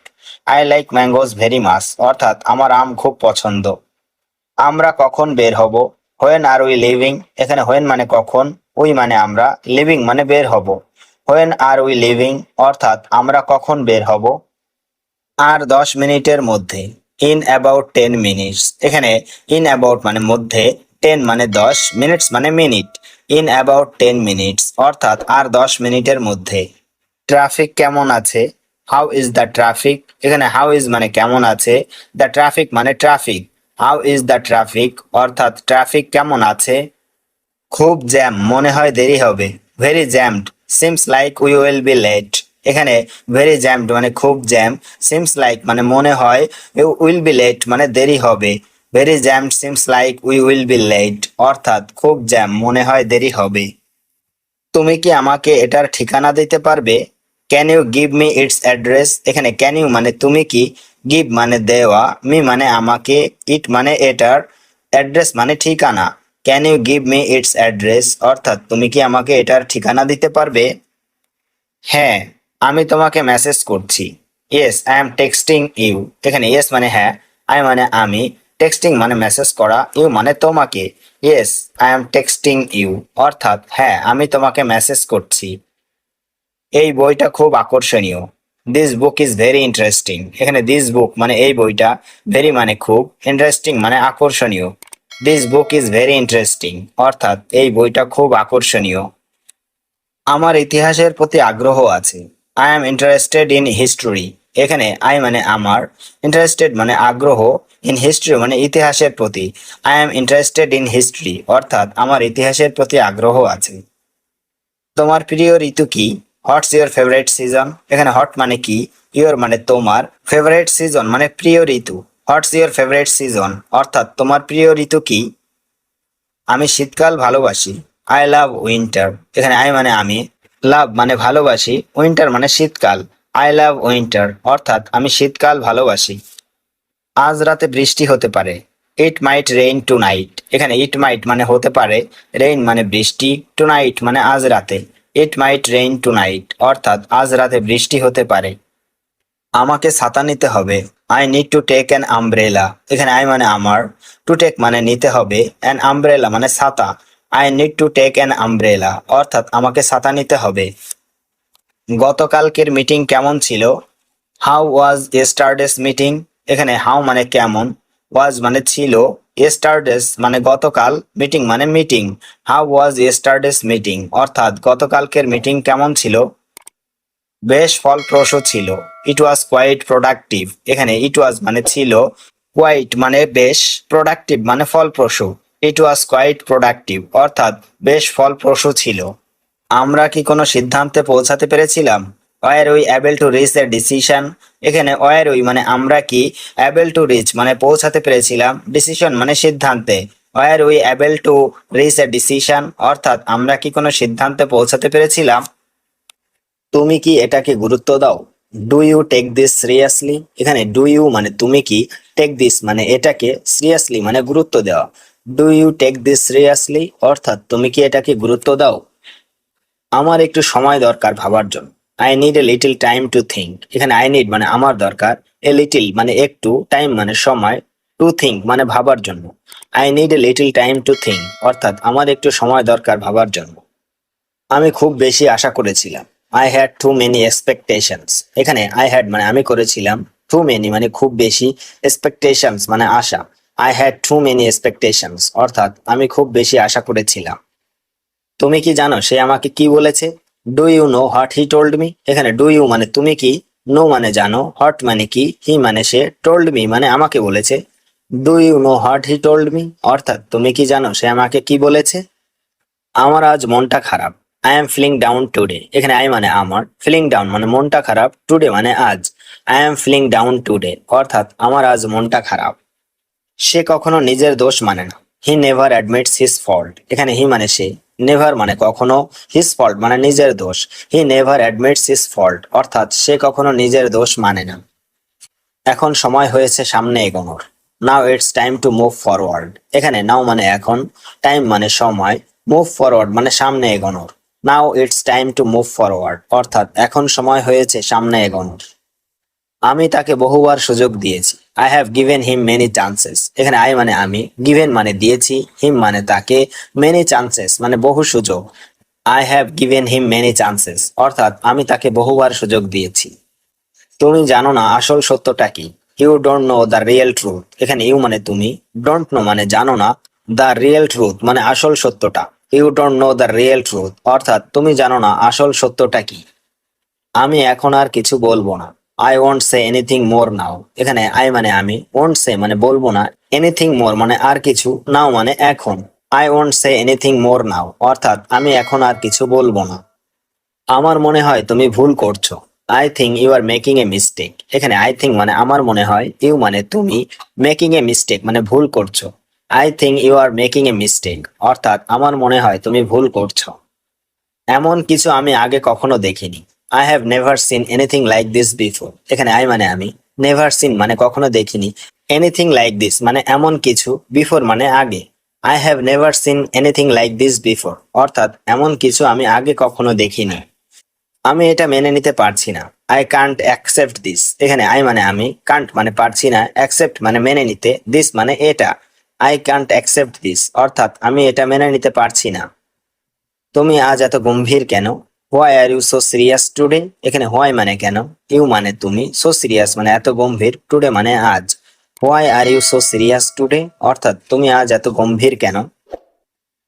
I like mangoes very much অর্থাৎ আমার আম খুব পছন্দ। আমরা কখন বের হব? When are we leaving. এখানে হোয়েন মানে কখন, উই মানে আমরা, লিভিং মানে বের হব। হোয়েন আর উই লিভিং অর্থাৎ আমরা কখন বের হব? আর 10 মিনিটের মধ্যে। In about 10 minutes. এখানে ইন অ্যাবাউট মানে মধ্যে, 10 মানে 10, মিনিটস মানে মিনিট। ইন অ্যাবাউট 10 মিনিটস অর্থাৎ আর 10 মিনিটের মধ্যে। ট্রাফিক কেমন আছে? How is the traffic? এখানে হাউ ইজ মানে কেমন আছে, দ্য ট্রাফিক মানে traffic. How is the traffic অর্থাৎ ট্রাফিক কেমন আছে। খুব জ্যাম, মনে হয় দেরি হবে। Very jammed, seems like we will be late. এখানে ভেরি জ্যামড মানে খুব জ্যাম, সিমস লাইক মানে মনে হয়, উইল বি লেট মানে দেরি হবে। Very jammed seems like we will be late অর্থাৎ খুব জ্যাম, মনে হয় দেরি হবে। তুমি কি আমাকে এটার ঠিকানা দিতে পারবে? Can you give me its address? এখানে ক্যান ইউ মানে তুমি কি, গিভ মানে দেওয়া, মি মানে আমাকে, ইট মানে এটার, অ্যাড্রেস মানে ঠিকানা। Can you give me its address অর্থাৎ তুমি কি আমাকে এটার ঠিকানা দিতে পারবে? হ্যাঁ, আমি তোমাকে মেসেজ করছি। Yes I am texting you. এখানে ইয়েস মানে হ্যাঁ, আই মানে আমি, টেক্সটিং মানে মেসেজ করা, ইউ মানে তোমাকে। Yes I am texting you অর্থাৎ হ্যাঁ আমি তোমাকে মেসেজ করছি। এই বইটা খুব আকর্ষণীয়। This book is very interesting. এখানে দিস বুক মানে এই বইটা, ভেরি মানে খুব, ইন্টারেস্টিং মানে আকর্ষণীয়। This book is very interesting অর্থাৎ এই বইটা খুব আকর্ষণীয়। আমার ইতিহাসের প্রতি আগ্রহ আছে। I am interested in history. এখানে আই মানে আমার, ইন্টারেস্টেড মানে আগ্রহ, ইন হিস্ট্রি মানে ইতিহাসের প্রতি। I am interested in history অর্থাৎ আমার ইতিহাসের প্রতি আগ্রহ আছে। তোমার প্রিয় ঋতু কি? What's your favourite season? এখানে হট মানে কি, ইউর মানে তোমার, ফেভারিট সিজন মানে প্রিয় ঋতু। হোয়াটস ইউর ফেভারিট সিজন অর্থাৎ তোমার প্রিয় ঋতু কি? আমি শীতকাল ভালোবাসি। I love winter. এখানে আই মানে আমি, লাভ মানে ভালোবাসি, উইন্টার মানে শীতকাল। আই লাভ উইন্টার অর্থাৎ আমি শীতকাল ভালোবাসি। আজ রাতে বৃষ্টি হতে পারে। ইট মাইট রেইন টু নাইট। এখানে ইট মাইট মানে হতে পারে, রেইন মানে বৃষ্টি, টু নাইট মানে আজ রাতে। ইট মাইট রেইন টু নাইট অর্থাৎ আজ রাতে বৃষ্টি হতে পারে। আমাকে ছাতা নিতে হবে। I need to take an umbrella. এখানে আই মানে আমার, টু টেক মানে নিতে হবে, অ্যান আমব্রেলা মানে ছাতা। I need to take an umbrella অর্থাৎ আমাকে ছাতা নিতে হবে। গতকালকের মিটিং কেমন ছিল? How was yesterday's meeting? এখানে হাউ মানে কেমন, ওয়াজ মানে ছিল, ইয়েস্টারডেস মানে গতকাল, মিটিং মানে meeting. How was yesterday's meeting অর্থাৎ গতকালকের মিটিং কেমন ছিল? বেশ ফলপ্রসূ ছিল। ইট ওয়াজ কোয়াইট প্রোডাক্টিভ। এখানে ইট ওয়াজ মানে ছিল, কোয়াইট মানে বেশ, প্রোডাক্টিভ মানে ফলপ্রসূ। ইট ওয়াজ কোয়াইট প্রোডাক্টিভ অর্থাৎ বেশ ফলপ্রসূ ছিল। আমরা কি কোনো সিদ্ধান্তে পৌঁছাতে পেরেছিলাম? Were we able to reach a decision? এখানে ওয়ার উই মানে আমরা কি, অ্যাবল টু রিচ মানে পৌঁছাতে পেরেছিলাম, ডিসিশন মানে সিদ্ধান্তে। Were we able to reach a decision অর্থাৎ আমরা কি কোনো সিদ্ধান্তে পৌঁছাতে পেরেছিলাম। তুমি কি এটাকে গুরুত্ব দাও? Do you take this seriously? এখানে ডু ইউ মানে তুমি কি, টেক দিস মানে এটাকে, সিরিয়াসলি মানে গুরুত্ব দেওয়া। Do you take this seriously অর্থাৎ তুমি কি এটাকে গুরুত্ব দাও। আমার একটু সময় দরকার ভাবার জন্য। I need a little time to think. এখানে আই নিড মানে আমার দরকার, এ লিটল মানে একটু, টাইম মানে সময়, টু থিঙ্ক মানে ভাবার জন্য। I need a little time to think অর্থাৎ আমার একটু সময় দরকার ভাবার জন্য। আমি খুব বেশি আশা করেছিলাম। I had too many expectations. এখানে আই হ্যাড মানে আমি করেছিলাম, টু মেনি মানে খুব বেশি, এক্সপেকটেশনস মানে আশা। I had too many expectations অর্থাৎ আমি খুব বেশি আশা করেছিলাম। তুমি কি জানো সে আমাকে কি বলেছে? Do you know what he told me? এখানে ডু ইউ মানে তুমি কি, নো মানে জানো, হোয়াট মানে কি, হি মানে সে, টোল্ড মি মানে আমাকে বলেছে। Do you know what he told me অর্থাৎ তুমি কি জানো সে আমাকে কি বলেছে। আমার আজ মনটা খারাপ। I am feeling down today. এখানে আই মানে আমার, ফিলিং ডাউন মানে মনটা খারাপ, টুডে মানে আজ। I am feeling down today অর্থাৎ আমার আজ মনটা খারাপ। সে কখনো নিজের দোষ মানে না। He never admits his fault. এখানে হি মানে সে, নেভার মানে কখনো, হিজ ফল্ট মানে নিজের দোষ। He never admits his fault অর্থাৎ সে কখনো নিজের দোষ মানে না। এখন সময় হয়েছে সামনে এগোনোর। Now it's time to move forward. এখানে নাও মানে এখন, টাইম মানে সময়, মুভ ফরওয়ার্ড মানে সামনে এগোনোর। Now it's time to move forward অর্থাৎ এখন সময় হয়েছে সামনে এগোনোর। আমি তাকে বহুবার সুযোগ দিয়েছি। I have given him many chances. এখানে আই মানে আমি, গিভেন মানে দিয়েছি, হিম মানে তাকে, মেনি চান্সেস মানে বহু সুযোগ। I have given him many chances অর্থাৎ আমি তাকে বহুবার সুযোগ দিয়েছি। তুমি জানো না আসল সত্যটা কি? You don't know the real truth. এখানে ইউ মানে তুমি, ডোন্ট নো মানে জানো না, দ্য রিয়েল ট্রুথ মানে আসল সত্যটা। You don't know the real truth, অর্থাৎ তুমি জানো না আসল সত্যটা কি। আমি এখন আর কিছু বলবো না। I won't say anything more now. এখানে আই মানে আমি, ওয়ন্ট সে মানে বলবো না, এনিথিং মোর মানে আর কিছু, নাও মানে এখন। I won't say anything more now, অর্থাৎ আমি এখন আর কিছু বলবো না। আমার মনে হয় তুমি ভুল করছো। I think you are making a mistake. এখানে আই থিঙ্ক মানে আমার মনে হয়, ইউ মানে তুমি, মেকিং এ মিস্টেক মানে ভুল করছো। I think you are making a mistake, অর্থাৎ আমার মনে হয় তুমি ভুল করছো। এমন কিছু আমি আগে কখনো দেখিনি। I have never scene anything like this before. এখানে আই মানে আমি, নেভার সিন মানে কখনো দেখিনি, এনিথিং লাইক দিস মানে এমন কিছু, বিফোর মানে আগে। I have never scene anything like this before, অর্থাৎ এমন কিছু আমি আগে কখনো দেখিনি। আমি এটা মেনে নিতে পারছি না। I can't accept this. এখানে আই মানে আমি, কান্ট মানে পারছি না, অ্যাকসেপ্ট মানে মেনে নিতে, দিস মানে এটা। আই কান্ট অ্যাকসেপ্ট দিস, অর্থাৎ আমি এটা মেনে নিতে পারছি না। তুমি আজ এত গম্ভীর কেন? Why are you so serious today? এখানে হোয়াই মানে কেন, ইউ মানে তুমি, সো সিরিয়াস মানে এত গম্ভীর, টুডে মানে আজ। Why are you so serious today, অর্থাৎ তুমি আজ এত গম্ভীর কেন?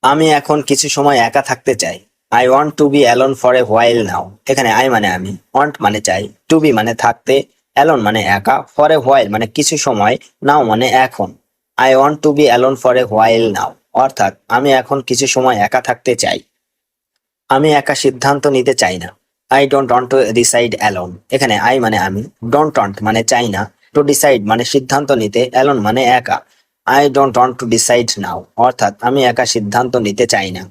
আমি এখন কিছু সময় একা থাকতে চাই। I want to be alone for a while now. এখানে আই মানে আমি, ওয়ান্ট মানে চাই, টু বি মানে থাকতে, অ্যালোন মানে একা, ফর এ হোয়াইল মানে কিছু সময়, নাও মানে এখন। I want to be alone for a while now, অর্থাৎ আমি এখন কিছু সময় একা থাকতে চাই। আমি একা সিদ্ধান্ত নিতে চাই না। I don't want to decide alone. এখানে আই মানে আমি, ডোন্ট ওয়ান্ট মানে চাই না, টু ডিসাইড মানে সিদ্ধান্ত নিতে, অ্যালোন মানে একা। I don't want to decide now, অর্থাৎ আমি একা সিদ্ধান্ত নিতে চাই না।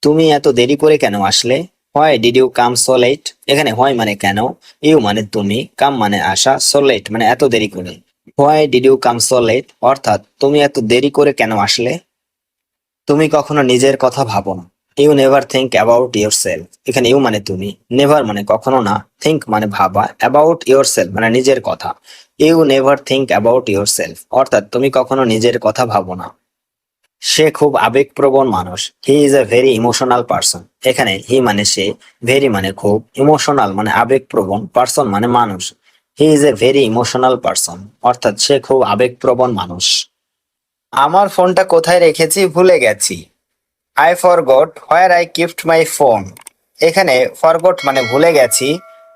তুমি এত দেরি করে কেন আসলে? Why did you come so late? এখানে হোয়াই মানে কেন, ইউ মানে তুমি, কাম মানে আসা, সো লেট মানে এত দেরি করে। Why did you come so late, অর্থাৎ তুমি এত দেরি করে কেন আসলে? তুমি কখনো নিজের কথা ভাবো না। You never think about yourself. এখানে ইউ মানে তুমি, নেভার মানে কখনো না, থিঙ্ক মানে ভাবা, অ্যাবাউট ইয়োর সেলফ মানে নিজের কথা। You never think about yourself, অর্থাৎ তুমি কখনো নিজের কথা ভাবো না। সে খুব আবেগপ্রবণ মানুষ। He is a very emotional person. এখানে হি মানে সে, ভেরি মানে খুব, ইমোশনাল মানে আবেগপ্রবণ, পার্সন মানে মানুষ। He is a very emotional person, অর্থাৎ সে খুব আবেগপ্রবণ মানুষ। আমার ফোনটা কোথায় রেখেছি ভুলে গেছি। I forgot where I kept my phone. এখানে ফরগট মানে ভুলে গেছি,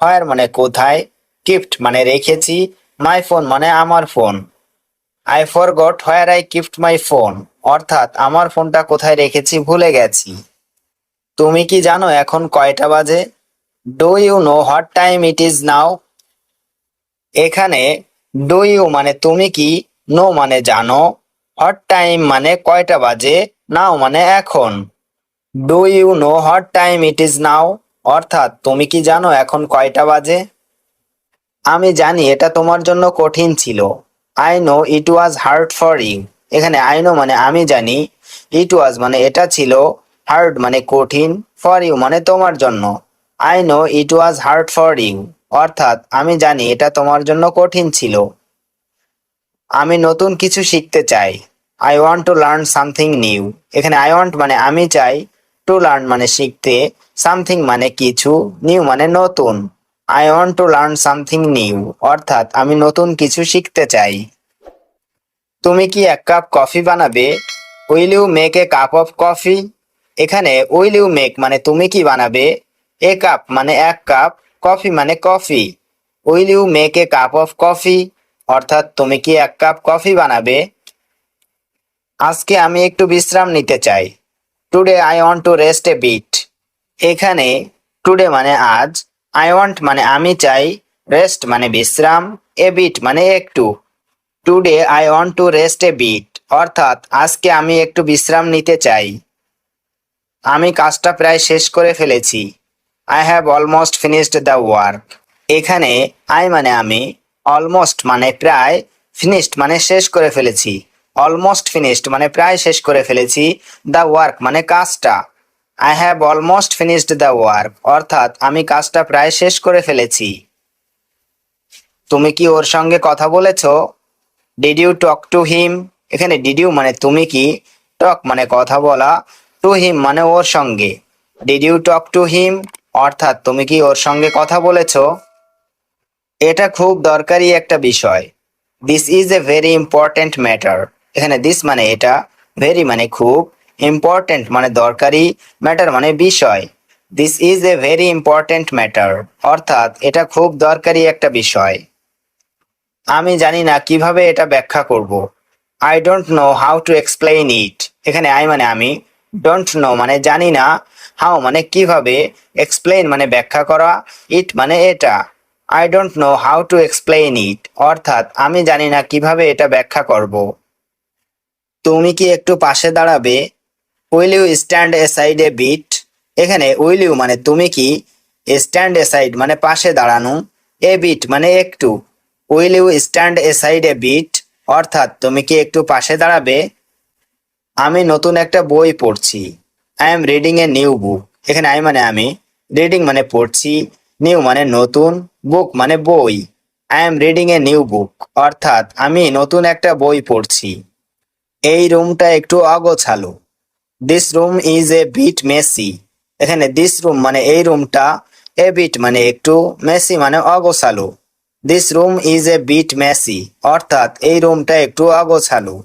হোয়ার মানে কোথায়, কিপ্ট মানে রেখেছি, মাই ফোন মানে আমার phone. I forgot where I kept my phone, অর্থাৎ আমার ফোনটা কোথায় রেখেছি ভুলে গেছি। তুমি কি জানো এখন কয়টা বাজে? Do you know what time it is now? এখানে ডু ইউ মানে তুমি কি, নো মানে জানো, হোয়াট টাইম মানে কয়টা বাজে, নাও মানে এখন। Do you know what time it is now, অর্থাৎ তুমি কি জানো এখন কয়টা বাজে? আমি জানি এটা তোমার জন্য কঠিন ছিল। I know it was hard for you. এখানে আই নো মানে আমি জানি, ইট ওয়াজ মানে এটা ছিল, হার্ড মানে কঠিন, ফর ইউ মানে তোমার জন্য। I know it was hard for you, অর্থাৎ আমি জানি এটা তোমার জন্য কঠিন ছিল। আমি নতুন কিছু শিখতে চাই। I want to learn something new. এখানে আই ওয়ান্ট মানে আমি চাই, টু লার্ন মানে শিখতে, সামথিং মানে কিছু, নিউ মানে নতুন। I want to learn something new, অর্থাৎ আমি নতুন কিছু শিখতে চাই। তুমি কি এক কাপ কফি বানাবে? Will you make a cup of coffee? এখানে উইল ইউ মেক মানে তুমি কি বানাবে, এ কাপ মানে এক কাপ, কফি মানে coffee. Will you make a cup of coffee, অর্থাৎ তুমি কি এক কাপ কফি বানাবে? আজকে আমি একটু বিশ্রাম নিতে চাই। Today I want to rest a bit. এখানে টুডে মানে আজ, আই ওয়ান্ট মানে আমি চাই, রেস্ট মানে বিশ্রাম, এ বিট মানে একটু। Today I want to rest a bit, অর্থাৎ আজকে আমি একটু বিশ্রাম নিতে চাই। আমি কাজটা প্রায় শেষ করে ফেলেছি। I have almost finished the work. এখানে আই মানে আমি, অলমোস্ট মানে প্রায়, ফিনিশড মানে শেষ করে ফেলেছি। অলমোস্ট ফিনিশড মানে প্রায় শেষ করে ফেলেছি, দ্য ওয়ার্ক মানে কাজটা। I have almost finished the work, অর্থাৎ আমি কাজটা প্রায় শেষ করে ফেলেছি। তুমি কি ওর সঙ্গে কথা বলেছো? Did you talk to him? এখানে ডিড ইউ মানে তুমি কি, টক মানে কথা বলা, টু হিম মানে ওর সঙ্গে। Did you talk to him, অর্থাৎ তুমি কি ওর সঙ্গে কথা বলেছো? এটা খুব দরকারি একটা বিষয়। This is a very important matter. এখানে দিস মানে এটা, ভেরি মানে খুব, ইম্পর্টেন্ট মানে দরকারি, ম্যাটার মানে বিষয়। This is a very important matter, অর্থাৎ এটা খুব দরকারি একটা বিষয়। আমি জানি না কিভাবে এটা ব্যাখ্যা করব। I don't know how to explain ইট। এখানে আই মানে আমি, ডোন্ট নো মানে জানি না, হাউ মানে কিভাবে, এক্সপ্লেইন মানে ব্যাখ্যা করা, ইট মানে এটা। I don't know how to explain ইট, অর্থাৎ আমি জানি না কিভাবে এটা ব্যাখ্যা করব। তুমি কি একটু পাশে দাঁড়াবে? Will you stand aside a bit? এখানে উইল ইউ মানে তুমি কি, স্ট্যান্ড এ সাইড মানে পাশে দাঁড়ানো, এ বিট মানে একটু। Will you stand aside a bit, অর্থাৎ তুমি কি একটু পাশে দাঁড়াবে? আমি নতুন একটা বই পড়ছি। I am reading a new book. এখানে আই মানে আমি, রিডিং মানে পড়ছি, নিউ মানে নতুন, বুক মানে বই। I am reading a new book, অর্থাৎ আমি নতুন একটা বই পড়ছি। এই রুমটা একটু অগোছালো। This room is a bit messy. এখানে দিস রুম মানে এই রুমটা, এ বিট মানে একটু, মেসি মানে অগোছালো। This room is a bit messy, অর্থাৎ এই রুমটা একটু অগোছালো।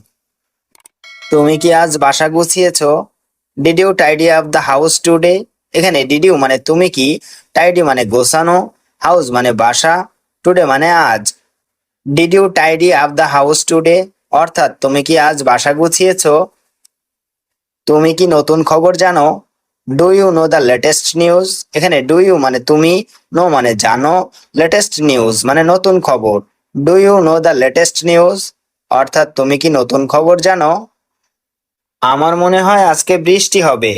তুমি কি আজ বাসা গুছিয়েছো? Did you tidy up the house today? এখানে ডিড ইউ মানে তুমি কি, টাইডি মানে গোছানো, হাউস মানে বাসা, টুডে মানে আজ। Did you tidy up the house today, অর্থাৎ তুমি কি আজ বাসা গুছিয়েছো? তুমি কি নতুন খবর জানো? Do you know the latest news? এখানে ডু ইউ মানে তুমি, নো মানে জানো, লেটেস্ট নিউজ মানে নতুন খবর। Do you know the latest news, অর্থাৎ তুমি কি নতুন খবর জানো? আমার মনে হয় আজকে বৃষ্টি হবে।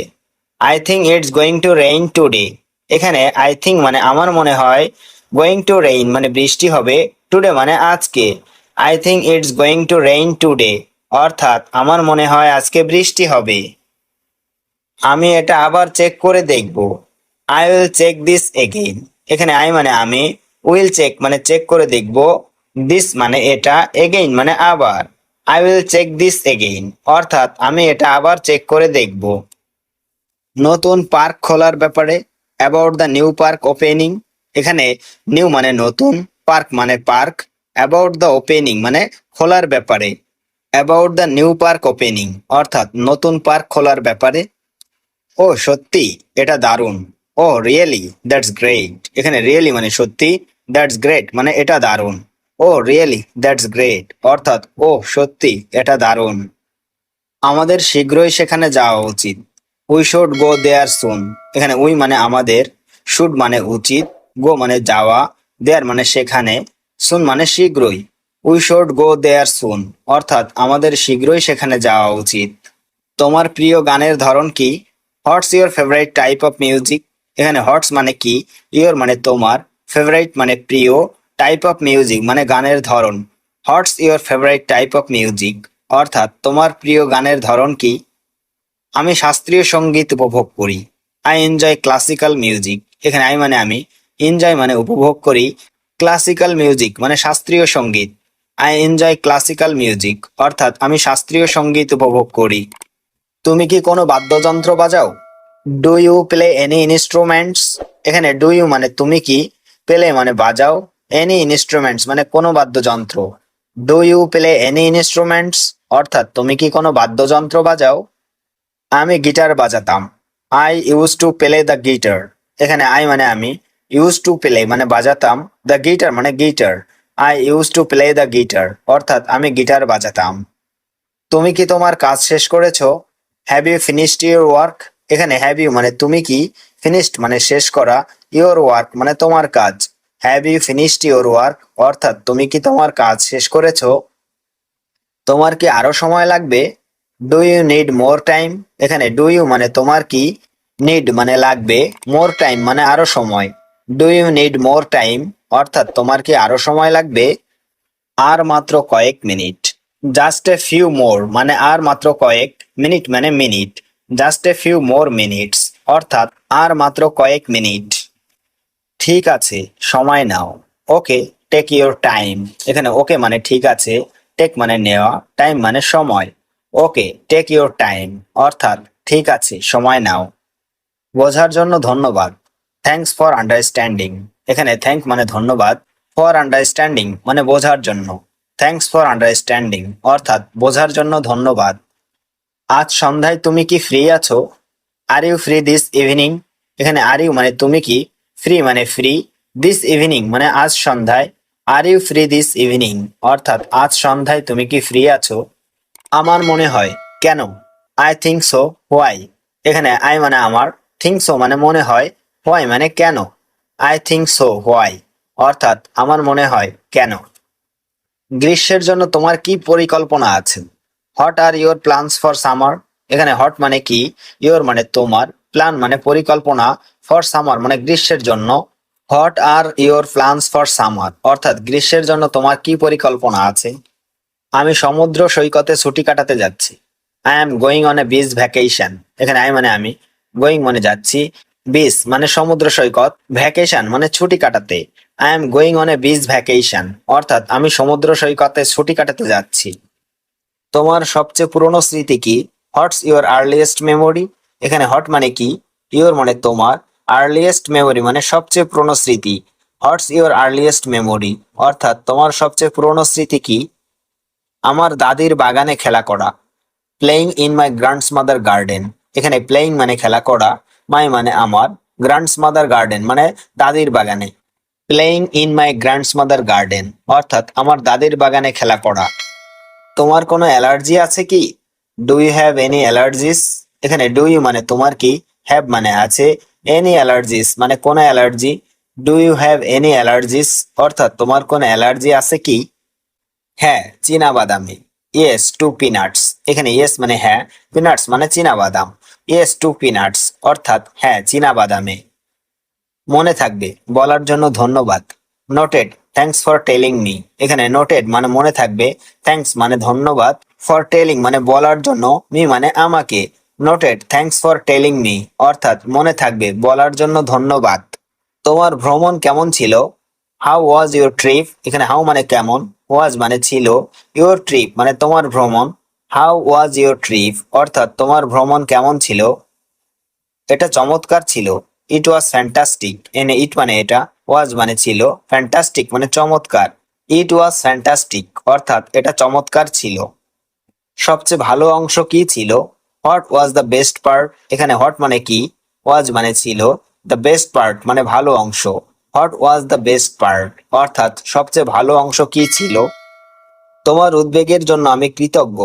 I think it's going to rain today. এখানে আই থিঙ্ক মানে আমার মনে হয়, গোয়িং টু রেইন মানে বৃষ্টি হবে, টুডে মানে আজকে। I think it's going to rain today, অর্থাৎ আমার মনে হয় আজকে বৃষ্টি হবে। আমি এটা আবার চেক করে দেখব। I will check this again. এখানে আই মানে আমি, উইল চেক মানে চেক করে দেখব, দিস মানে এটা, এগেইন মানে আবার। I will check this again, অর্থাৎ আমি এটা আবার চেক করে দেখব। নতুন পার্ক খোলার ব্যাপারে, about the new park opening. এখানে নিউ মানে নতুন, পার্ক মানে পার্ক, অ্যাবাউট দ্য ওপেনিং মানে খোলার ব্যাপারে। About the new park opening, অর্থাৎ নতুন পার্ক খোলার ব্যাপারে। ও সত্যি, এটা দারুণ। ও রিয়েলি, দ্যাটস গ্রেট। এখানে রিয়েলি মানে সত্যি, দ্যাটস গ্রেট মানে এটা দারুণ। ও রিয়েলি, দ্যাটস গ্রেট, অর্থাৎ ও সত্যি, এটা দারুণ। আমাদের শীঘ্রই সেখানে যাওয়া উচিত। উই শুড গো দেয়ার সুন। এখানে উই মানে আমাদের, শুড মানে উচিত, গো মানে যাওয়া, দেয়ার মানে সেখানে, সুন মানে শীঘ্রই। উই শুড গো দেয়ার সুন, অর্থাৎ আমাদের শীঘ্রই সেখানে যাওয়া উচিত। তোমার প্রিয় গানের ধরন কি? What's your favourite type of music? এখানে হোয়াটস মানে কি, ইওর মানে তোমার, ফেভারিট মানে প্রিয়, টাইপ অফ মিউজিক মানে গানের ধরন। What's your favourite type of music, অর্থাৎ তোমার প্রিয় গানের ধরন কি? আমি শাস্ত্রীয় সঙ্গীত উপভোগ করি। I enjoy classical music. এখানে আই মানে আমি, এনজয় মানে উপভোগ করি, ক্লাসিক্যাল মিউজিক মানে শাস্ত্রীয় সঙ্গীত। আই এনজয় ক্লাসিক্যাল মিউজিক, অর্থাৎ আমি শাস্ত্রীয় সঙ্গীত উপভোগ করি। তুমি কি কোনো বাদ্যযন্ত্র বাজাও? Do you play any instruments? এখানে ডু ইউ মানে তুমি কি, প্লে মানে বাজাও, এনি ইনস্ট্রুমেন্টস মানে কোনো বাদ্যযন্ত্র। Do you play any instruments, অর্থাৎ তুমি কি কোনো বাদ্যযন্ত্র বাজাও? আমি গিটার বাজাতাম। I use to play the guitar. এখানে আই মানে আমি, ইউজ টু প্লে মানে বাজাতাম, দ্য গিটার মানে guitar. I use to play the guitar, অর্থাৎ আমি গিটার বাজাতাম। তুমি কি তোমার কাজ শেষ করেছো? Have you finished your work? এখানে হ্যাভ ইউ মানে তুমি কি, ফিনিশড মানে শেষ করা, ইউর ওয়ার্ক মানে তোমার কাজ। Have you finished your work, অর্থাৎ তুমি কি তোমার কাজ শেষ করেছো? তোমার কি আরো সময় লাগবে? Do you need more time? এখানে ডু ইউ মানে তোমার কি, নিড মানে লাগবে, মোর টাইম মানে আরো সময়। Do you need more time, অর্থাৎ তোমার কি আরো সময় লাগবে? আর মাত্র কয়েক minute. Just a few more মানে আর মাত্র কয়েক, মিনিট মানে minute. Just a few more minutes, অর্থাৎ আর মাত্র কয়েক মিনিট। ঠিক আছে, সময় নাও। Okay, take your time. এখানে ওকে মানে ঠিক আছে, টেক মানে নেওয়া, টাইম মানে সময়। ওকে, টেক ইউর টাইম, অর্থাৎ ঠিক আছে, সময় নাও। বোঝার জন্য ধন্যবাদ। Thanks for understanding. এখানে থ্যাঙ্ক মানে ধন্যবাদ, ফর আন্ডারস্ট্যান্ডিং মানে বোঝার জন্য। থ্যাঙ্কস ফর আন্ডারস্ট্যান্ডিং, অর্থাৎ বোঝার জন্য ধন্যবাদ। আজ সন্ধ্যায় তুমি কি ফ্রি আছো? Are you free this evening? এখানে আর ইউ মানে তুমি কি, ফ্রি মানে ফ্রি, দিস ইভিনিং মানে আজ সন্ধ্যায়। Are you free this evening অর্থাৎ আজ সন্ধ্যায় তুমি কি ফ্রি আছো? আমার মনে হয়, কেন? I think so, why? এখানে আই মানে আমার, থিঙ্ক সো মানে মনে হয়, হোয়াই মানে কেন। আই থিঙ্ক সো, হোয়াই অর্থাৎ আমার মনে হয় কেন। গ্রীষ্মের জন্য তোমার কি পরিকল্পনা আছে? What are your plans for summer? এখানে হট মানে কি, ইওর মানে তোমার, প্ল্যান মানে পরিকল্পনা, ফর সামার মানে গ্রীষ্মের জন্য। What are your plans for summer অর্থাৎ গ্রীষ্মের জন্য তোমার কি পরিকল্পনা আছে? আমি সমুদ্র সৈকতে ছুটি কাটাতে যাচ্ছি। I am going on a beach vacation. এখানে আই মানে আমি, গোয়িং মানে যাচ্ছি, বিচ মানে সমুদ্র সৈকত, ভ্যাকেশন মানে ছুটি কাটাতে। I am going on a beach vacation অর্থাৎ আমি সমুদ্র সৈকতে ছুটি কাটাতে যাচ্ছি। তোমার সবচেয়ে পুরনো স্মৃতি কি? What's your earliest memory? এখানে হট মানে কি, ইউর মানে তোমার, আর্লিয়েস্ট মেমোরি মানে সবচেয়ে পুরনো স্মৃতি। হোয়াটস ইউর আর্লিয়েস্ট মেমোরি অর্থাৎ তোমার সবচেয়ে পুরনো স্মৃতি কি? আমার দাদির বাগানে খেলা করা। Playing in my grants mother garden. এখানে প্লেইং মানে খেলা করা, মাই মানে আমার, গ্র্যান্ডস মাদার গার্ডেন মানে দাদির বাগানে। Playing in my grants mother garden অর্থাৎ আমার দাদির বাগানে খেলা করা। তোমার কোনো অ্যালার্জি আছে কি? Do you have any allergies? এখানে ডু ইউ মানে তোমার কি, হ্যাভ মানে আছে, এনি অ্যালার্জিস মানে কোনো allergy. Do you have any allergies অর্থাৎ তোমার কোনো অ্যালার্জি আছে কি? হ্যাঁ, চীনা বাদামে। Yes to peanuts. এখানে ইয়েস মানে হ্যাঁ, পিনাটস মানে চীনা বাদাম। ইয়েস টু পিনাটস অর্থাৎ হ্যাঁ চীনা বাদামে। মনে থাকবে, বলার জন্য ধন্যবাদ। Noted, thanks for telling me. এখানে নোটেড মানে মনে থাকবে, থ্যাঙ্কস মানে ধন্যবাদ, ফর টেলিং মানে বলার জন্য, মি মানে আমাকে। Noted, thanks for telling me অর্থাৎ মনে থাকবে, বলার জন্য ধন্যবাদ। তোমার ভ্রমণ কেমন ছিল? How was your trip? এখানে হাউ মানে কেমন, ওয়াজ মানে ছিল, ইউর ট্রিপ মানে তোমার ভ্রমণ। হাউ ওয়াজ ইউর ট্রিপ অর্থাৎ তোমার ভ্রমণ কেমন ছিল? এটা চমৎকার ছিল। ইট ওয়াজ ফ্যান্টাস্টিক। এনে ইট মানে এটা, ওয়াজ মানে ছিল, ফ্যান্টাস্টিক মানে চমৎকার। ইট ওয়াজ ফ্যান্টাস্টিক অর্থাৎ এটা চমৎকার ছিল। সবচেয়ে ভালো অংশ কি ছিল? What was the best part? এখানে হোয়াট মানে কি, ওয়াজ মানে ছিল, দ্য বেস্ট পার্ট মানে ভালো অংশ। What was the best part অর্থাৎ সবচেয়ে ভালো অংশ কি ছিল? তোমার উদ্বেগের জন্য আমি কৃতজ্ঞ।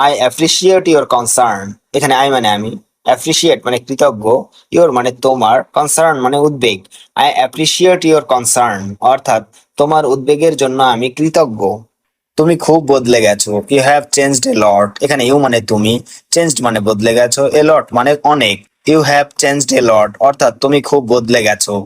I appreciate your concern. এখানে আই মানে আমি, অ্যাপ্রিসিয়েট মানে কৃতজ্ঞ, ইওর মানে তোমার, কনসার্ন মানে উদ্বেগ। আই অ্যাপ্রিসিয়েট ইওর কনসার্ন অর্থাৎ তোমার উদ্বেগের জন্য আমি কৃতজ্ঞ। তুমি খুব বদলে গেছো। ইউ হ্যাভ চেঞ্জড এ লট। এখানে ইউ মানে তুমি, চেঞ্জড মানে বদলে গেছো, এ লট মানে অনেক। ইউ হ্যাভ চেঞ্জড এ লট অর্থাৎ তুমি খুব বদলে গেছো।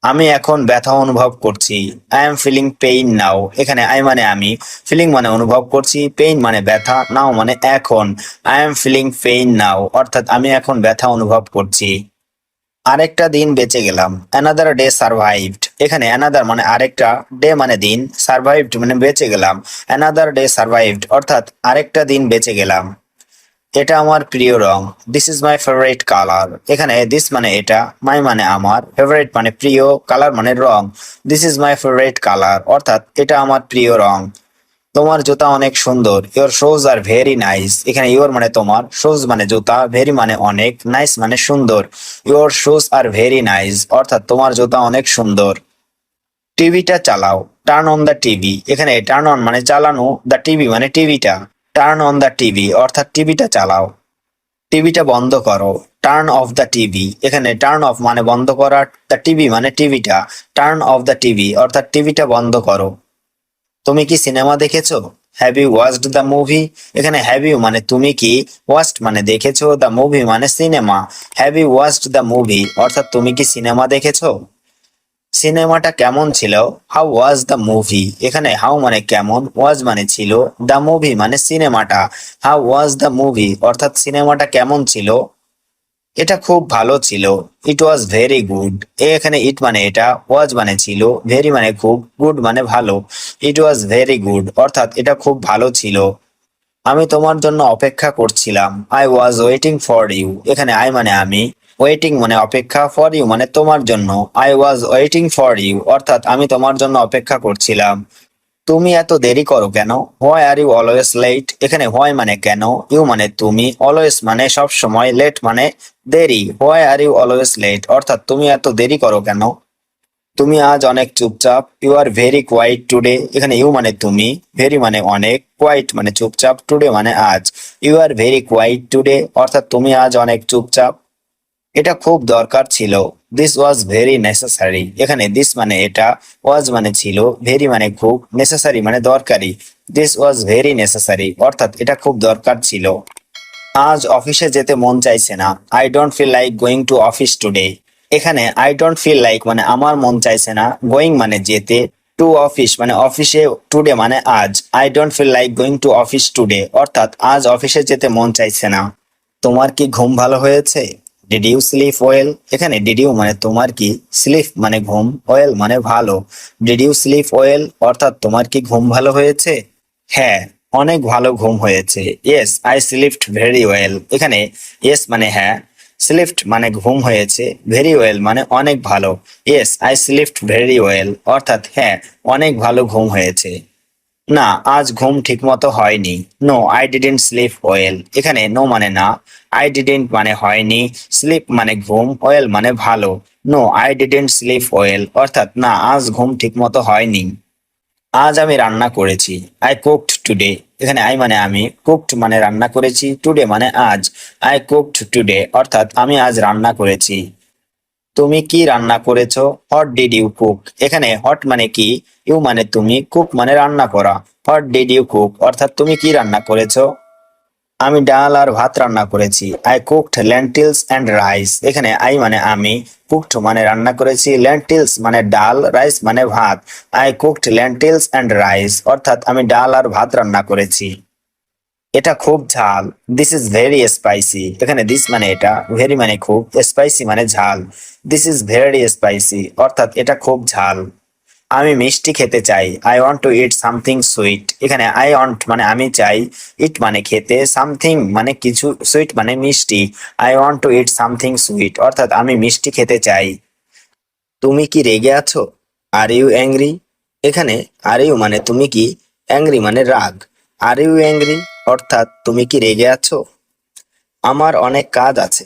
আমি এখন ব্যথা অনুভব করছি। আই এম ফিলিং পেইন নাও। এখানে আই মানে আমি, ফিলিং মানে অনুভব করছি, পেইন মানে ব্যথা, নাও মানে এখন। আই এম ফিলিং পেইন নাও অর্থাৎ আমি এখন ব্যথা অনুভব করছি। আরেকটা দিন বেঁচে গেলাম। Another day survived. এখানে অ্যানাদার মানে আরেকটা, ডে মানে দিন, সার্ভাইভড মানে বেঁচে গেলাম। অ্যানাদার ডে সার্ভাইভড অর্থাৎ আরেকটা দিন বেঁচে গেলাম। এটা আমার প্রিয় রং। This is my favourite colour. এখানে দিস মানে এটা, মাই মানে আমার, ফেভারিট মানে প্রিয়, কালার মানে রং। This is my favourite colour অর্থাৎ এটা আমার প্রিয় রং। তোমার জুতা অনেক সুন্দর। Your shoes are very nice. এখানে ইওর মানে তোমার, শুজ মানে জুতা, ভেরি মানে অনেক, নাইস মানে সুন্দর। Your shoes are very nice অর্থাৎ তোমার জুতা অনেক সুন্দর। টিভিটা চালাও। Turn on the TV. এখানে টার্ন অন মানে চালানো, দ্য টিভি মানে টিভিটা। টার্ন অন দ্য টিভি অর্থাৎ টিভিটা চালাও। টিভিটা বন্ধ করো। Turn off the TV. এখানে টার্ন অফ মানে বন্ধ করা, দ্য টিভি মানে টিভিটা, টার্ন অফ দ্য টিভি অর্থাৎ টিভিটা বন্ধ করো। তুমি কি সিনেমা দেখেছো? Have you watched the movie? এখানে হ্যাভ ইউ মানে তুমি কি, ওয়াচড মানে দেখেছো, দ্য মুভি মানে cinema. Have you watched the movie অর্থাৎ তুমি কি সিনেমা দেখেছো? সিনেমাটা কেমন ছিল? How was the movie? এখানে হাউ মানে কেমন, ওয়াজ মানে ছিল, দ্য মুভি মানে সিনেমাটা। হাউ ওয়াজ দ্য মুভি অর্থাৎ সিনেমাটা কেমন ছিল? এটা খুব ভালো ছিল। ইট ওয়াজ ভেরি গুড। এখানে ইট মানে এটা, ওয়াজ মানে ছিল, ভেরি মানে খুব, গুড মানে ভালো। ইট ওয়াজ ভেরি গুড অর্থাৎ এটা খুব ভালো ছিল। আমি তোমার জন্য অপেক্ষা করছিলাম। I was waiting for you. এখানে আই মানে আমি, ওয়েটিং মানে অপেক্ষা, ফর ইউ মানে তোমার জন্য। I was waiting for you অর্থাৎ আমি তোমার জন্য অপেক্ষা করছিলাম। তুমি এত দেরি করো কেন? Why are you always late? এখানে হোয়াই মানে কেন, ইউ মানে তুমি, অলওয়েজ মানে সব সময়, লেট মানে দেরি। Why are you always late অর্থাৎ তুমি এত দেরি করো কেন? তুমি আজ অনেক চুপচাপ। You are very quiet today. এখানে ইউ মানে তুমি, ভেরি মানে অনেক, কোয়াইট মানে চুপচাপ, টুডে মানে আজ। You are very quiet today অর্থাৎ তুমি আজ অনেক চুপচাপ। এটা খুব দরকার ছিল। This was very necessary. এখানে দিস মানে এটা, ওয়াজ মানে ছিল, ভেরি মানে খুব, নেসেসারি মানে দরকারি। দিস ওয়াজ ভেরি নেসেসারি অর্থাৎ এটা খুব দরকার ছিল। আজ অফিসে যেতে মন চাইছে না। I don't feel like going to office today. এখানে আই ডোন্ট ফিল লাইক মানে আমার মন চাইছে না, গোয়িং মানে যেতে, টু অফিস মানে অফিসে, টুডে মানে আজ। I don't feel like going to office today অর্থাৎ আজ অফিসে যেতে মন চাইছে না। তোমার কি ঘুম ভালো হয়েছে? Did you sleep well? এখানে ডিড ইউ মানে তোমার কি, স্লিপ মানে ঘুম, ওয়েল মানে ভালো। ডিড ইউ স্লিপ ওয়েল অর্থাৎ তোমার কি ঘুম ভালো হয়েছে? হ্যাঁ, অনেক ভালো ঘুম হয়েছে। Yes I slipped very well. এখানে ইয়েস মানে হ্যাঁ, স্লিপড মানে ঘুম হয়েছে, ভেরি ওয়েল মানে অনেক ভালো। Yes I slipped very well অর্থাৎ হ্যাঁ, অনেক ভালো ঘুম হয়েছে। না, আজ ঘুম ঠিকমতো হয়নি। No I didn't sleep well. এখানে নো মানে না, আই ডিডেন্ট মানে হয়নি, স্লিপ মানে ঘুম, ওয়েল মানে ভালো। No I didn't sleep well অর্থাৎ না, আজ ঘুম ঠিকমতো হয়নি। আজ আমি রান্না করেছি। I cooked today. এখানে আই মানে আমি, কুকড মানে রান্না করেছি, টুডে মানে আজ। আই কুকড টুডে অর্থাৎ আমি আজ রান্না করেছি। তুমি কি রান্না করেছো? What did you cook? এখানে হট মানে কি, ইউ মানে তুমি, কুক মানে রান্না করা। হোয়াট ডিড ইউ কুক অর্থাৎ তুমি কি রান্না করেছো? আমি ডাল আর ভাত রান্না করেছি। I cooked lentils and rice. এখানে আই মানে আমি, কুকড মানে রান্না করেছি, লেন্টিলস মানে ডাল, রাইস মানে ভাত। I cooked lentils and rice অর্থাৎ আমি ডাল আর ভাত রান্না করেছি। এটা খুব ঝাল। This is very spicy. এখানে দিস মানে এটা, ভেরি মানে খুব, স্পাইসি মানে ঝাল। দিস ইজ ভেরি স্পাইসি অর্থাৎ এটা খুব ঝাল। আমি মিষ্টি খেতে চাই। I want to eat something sweet. এখানে আই ওয়ান্ট মানে আমি চাই, ইট মানে খেতে, সামথিং মানে কিছু, সুইট মানে মিষ্টি। I want to eat something sweet অর্থাৎ আমি মিষ্টি খেতে চাই। তুমি কি রেগে আছো? Are you angry? এখানে আর ইউ মানে তুমি কি, অ্যাংরি মানে রাগ। আর ইউ অ্যাংরি অর্থাৎ তুমি কি রেগে আছো? আমার অনেক কাজ আছে।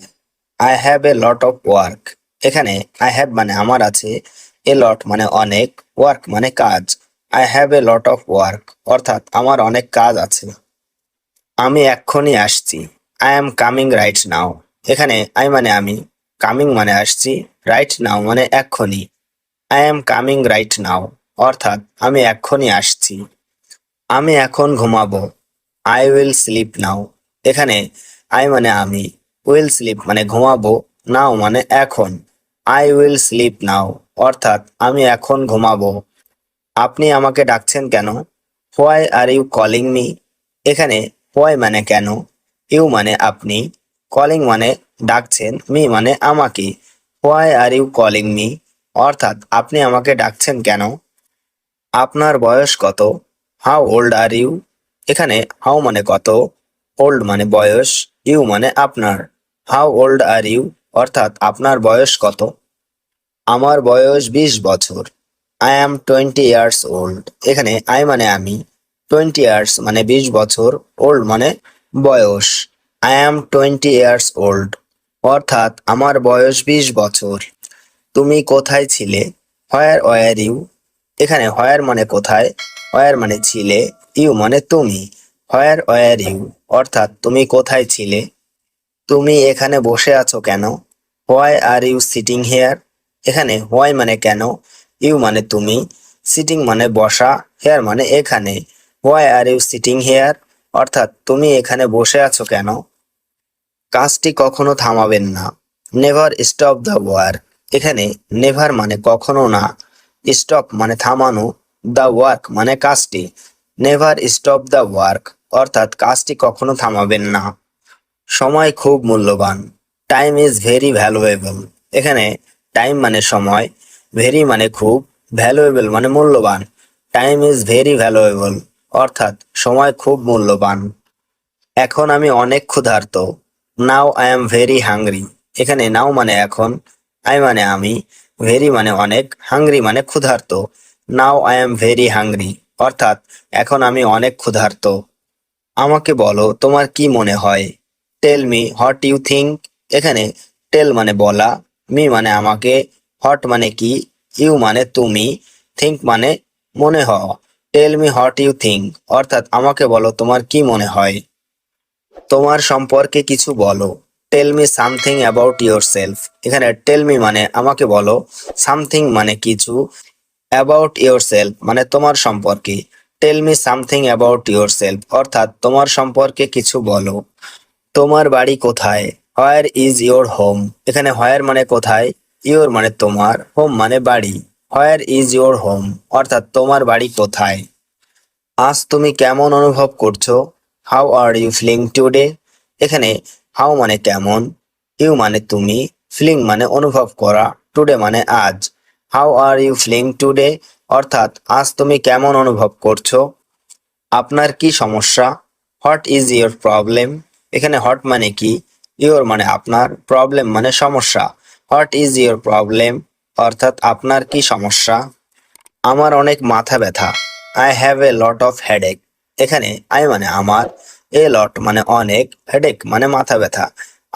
I have a lot of work. এখানে আই হ্যাভ মানে আমার আছে, এ লট মানে অনেক, ওয়ার্ক মানে কাজ। I have a lot of work অর্থাৎ আমার অনেক কাজ আছে। আমি এক্ষুনি আসছি। I am coming right now. এখানে আই মানে আমি, কামিং মানে আসছি, রাইট নাও মানে এক্ষুনি। I am coming right now অর্থাৎ আমি এক্ষুনি আসছি। আমি এখন ঘুমাবো। I will sleep now. এখানে আই মানে আমি, উইল স্লিপ মানে ঘুমাবো, নাও মানে এখন। আই উইল স্লিপ নাও অর্থাৎ আমি এখন ঘুমাবো। আপনি আমাকে ডাকছেন কেন? Why are you calling me? এখানে হোয়াই মানে কেন, ইউ মানে আপনি, কলিং মানে ডাকছেন, মি মানে আমাকে। Why are you calling me অর্থাৎ আপনি আমাকে ডাকছেন কেন? আপনার বয়স কত? How old are you? এখানে হাউ মানে কত, ওল্ড মানে বয়স, ইউ মানে আপনার। হাউ ওল্ড আর ইউ অর্থাৎ আপনার বয়স কত? আমার বয়স 20 বছর। I am 20 years old. এখানে আই মানে আমি, 20 ইয়ার্স মানে 20 বছর, ওল্ড মানে বয়স। আই অ্যাম 20 ইয়ার্স ওল্ড অর্থাৎ আমার বয়স 20 বছর। তুমি কোথায় ছিলে? Where were you? এখানে হোয়ার মানে কোথায়, ওয়ার মানে ছিলে, ইউ মানে তুমি। হোয়ার ওয়ার ইউ অর্থাৎ তুমি কোথায় ছিলে? তুমি এখানে বসে আছো কেন? Why are you sitting here? এখানে হোয়াই মানে কেন, ইউ মানে তুমি, সিটিং মানে বসা, হেয়ার মানে এখানে। Why are you sitting here অর্থাৎ তুমি এখানে বসে আছো কেন? কাজটি কখনো থামাবেন না। Never stop the work. এখানে নেভার মানে কখনো না, স্টপ মানে থামানো, দ্য ওয়ার্ক মানে কাজটি। নেভার স্টপ দ্য ওয়ার্ক অর্থাৎ কাজটি কখনো থামাবেন না। সময় খুব মূল্যবান। Time is very valuable. এখানে টাইম মানে সময়, ভেরি মানে খুব, ভ্যালুয়েবল মানে মূল্যবান। টাইম ইজ ভেরি ভ্যালুয়েবল অর্থাৎ সময় খুব মূল্যবান। এখন আমি অনেক ক্ষুধার্ত। Now I am very hungry. এখানে নাও মানে এখন, আই মানে আমি, ভেরি মানে অনেক, হাংরি মানে ক্ষুধার্ত। Now I am very hungry অর্থাৎ এখন আমি অনেক ক্ষুধার্ত। আমাকে বলো তোমার কি মনে হয়। Tell me what you think. এখানে টেল মানে বলা, মি মানে আমাকে, হোয়াট মানে কি, ইউ মানে তুমি, থিঙ্ক মানে মনে হওয়া। Tell me what you think অর্থাৎ আমাকে বলো তোমার কি মনে হয়। তোমার সম্পর্কে কিছু বলো। Tell me something about yourself. এখানে টেল মি মানে আমাকে বলো, সামথিং মানে কিছু, অ্যাবাউট ইয়োর সেলফ মানে তোমার সম্পর্কে। Tell me something about yourself অর্থাৎ তোমার সম্পর্কে কিছু বলো। তোমার বাড়ি কোথায়। Where is your home. এখানে হোয়ার মানে কোথায়, ইয়োর মানে তোমার, হোম মানে বাড়ি। হোয়ার ইজ ইয়োর হোম অর্থাৎ তোমার বাড়ি কোথায়। আজ তুমি কেমন অনুভব করছো। How are you feeling today. এখানে হাউ মানে কেমন, ইউ মানে তুমি, ফিলিং মানে অনুভব করা, টুডে মানে আজ। How are you feeling today অর্থাৎ আজ তুমি কেমন অনুভব করছো। আপনার কি সমস্যা। What is your problem. এখানে হোয়াট মানে কি, ইয়োর মানে আপনার, প্রবলেম মানে সমস্যা। হোয়াট ইজ ইয়োর প্রবলেম অর্থাৎ আপনার কি সমস্যা। আমার অনেক মাথা ব্যথা। I have a lot of headache. এখানে আই মানে আমার, এ লট মানে অনেক, হেডেক মানে মাথা ব্যথা।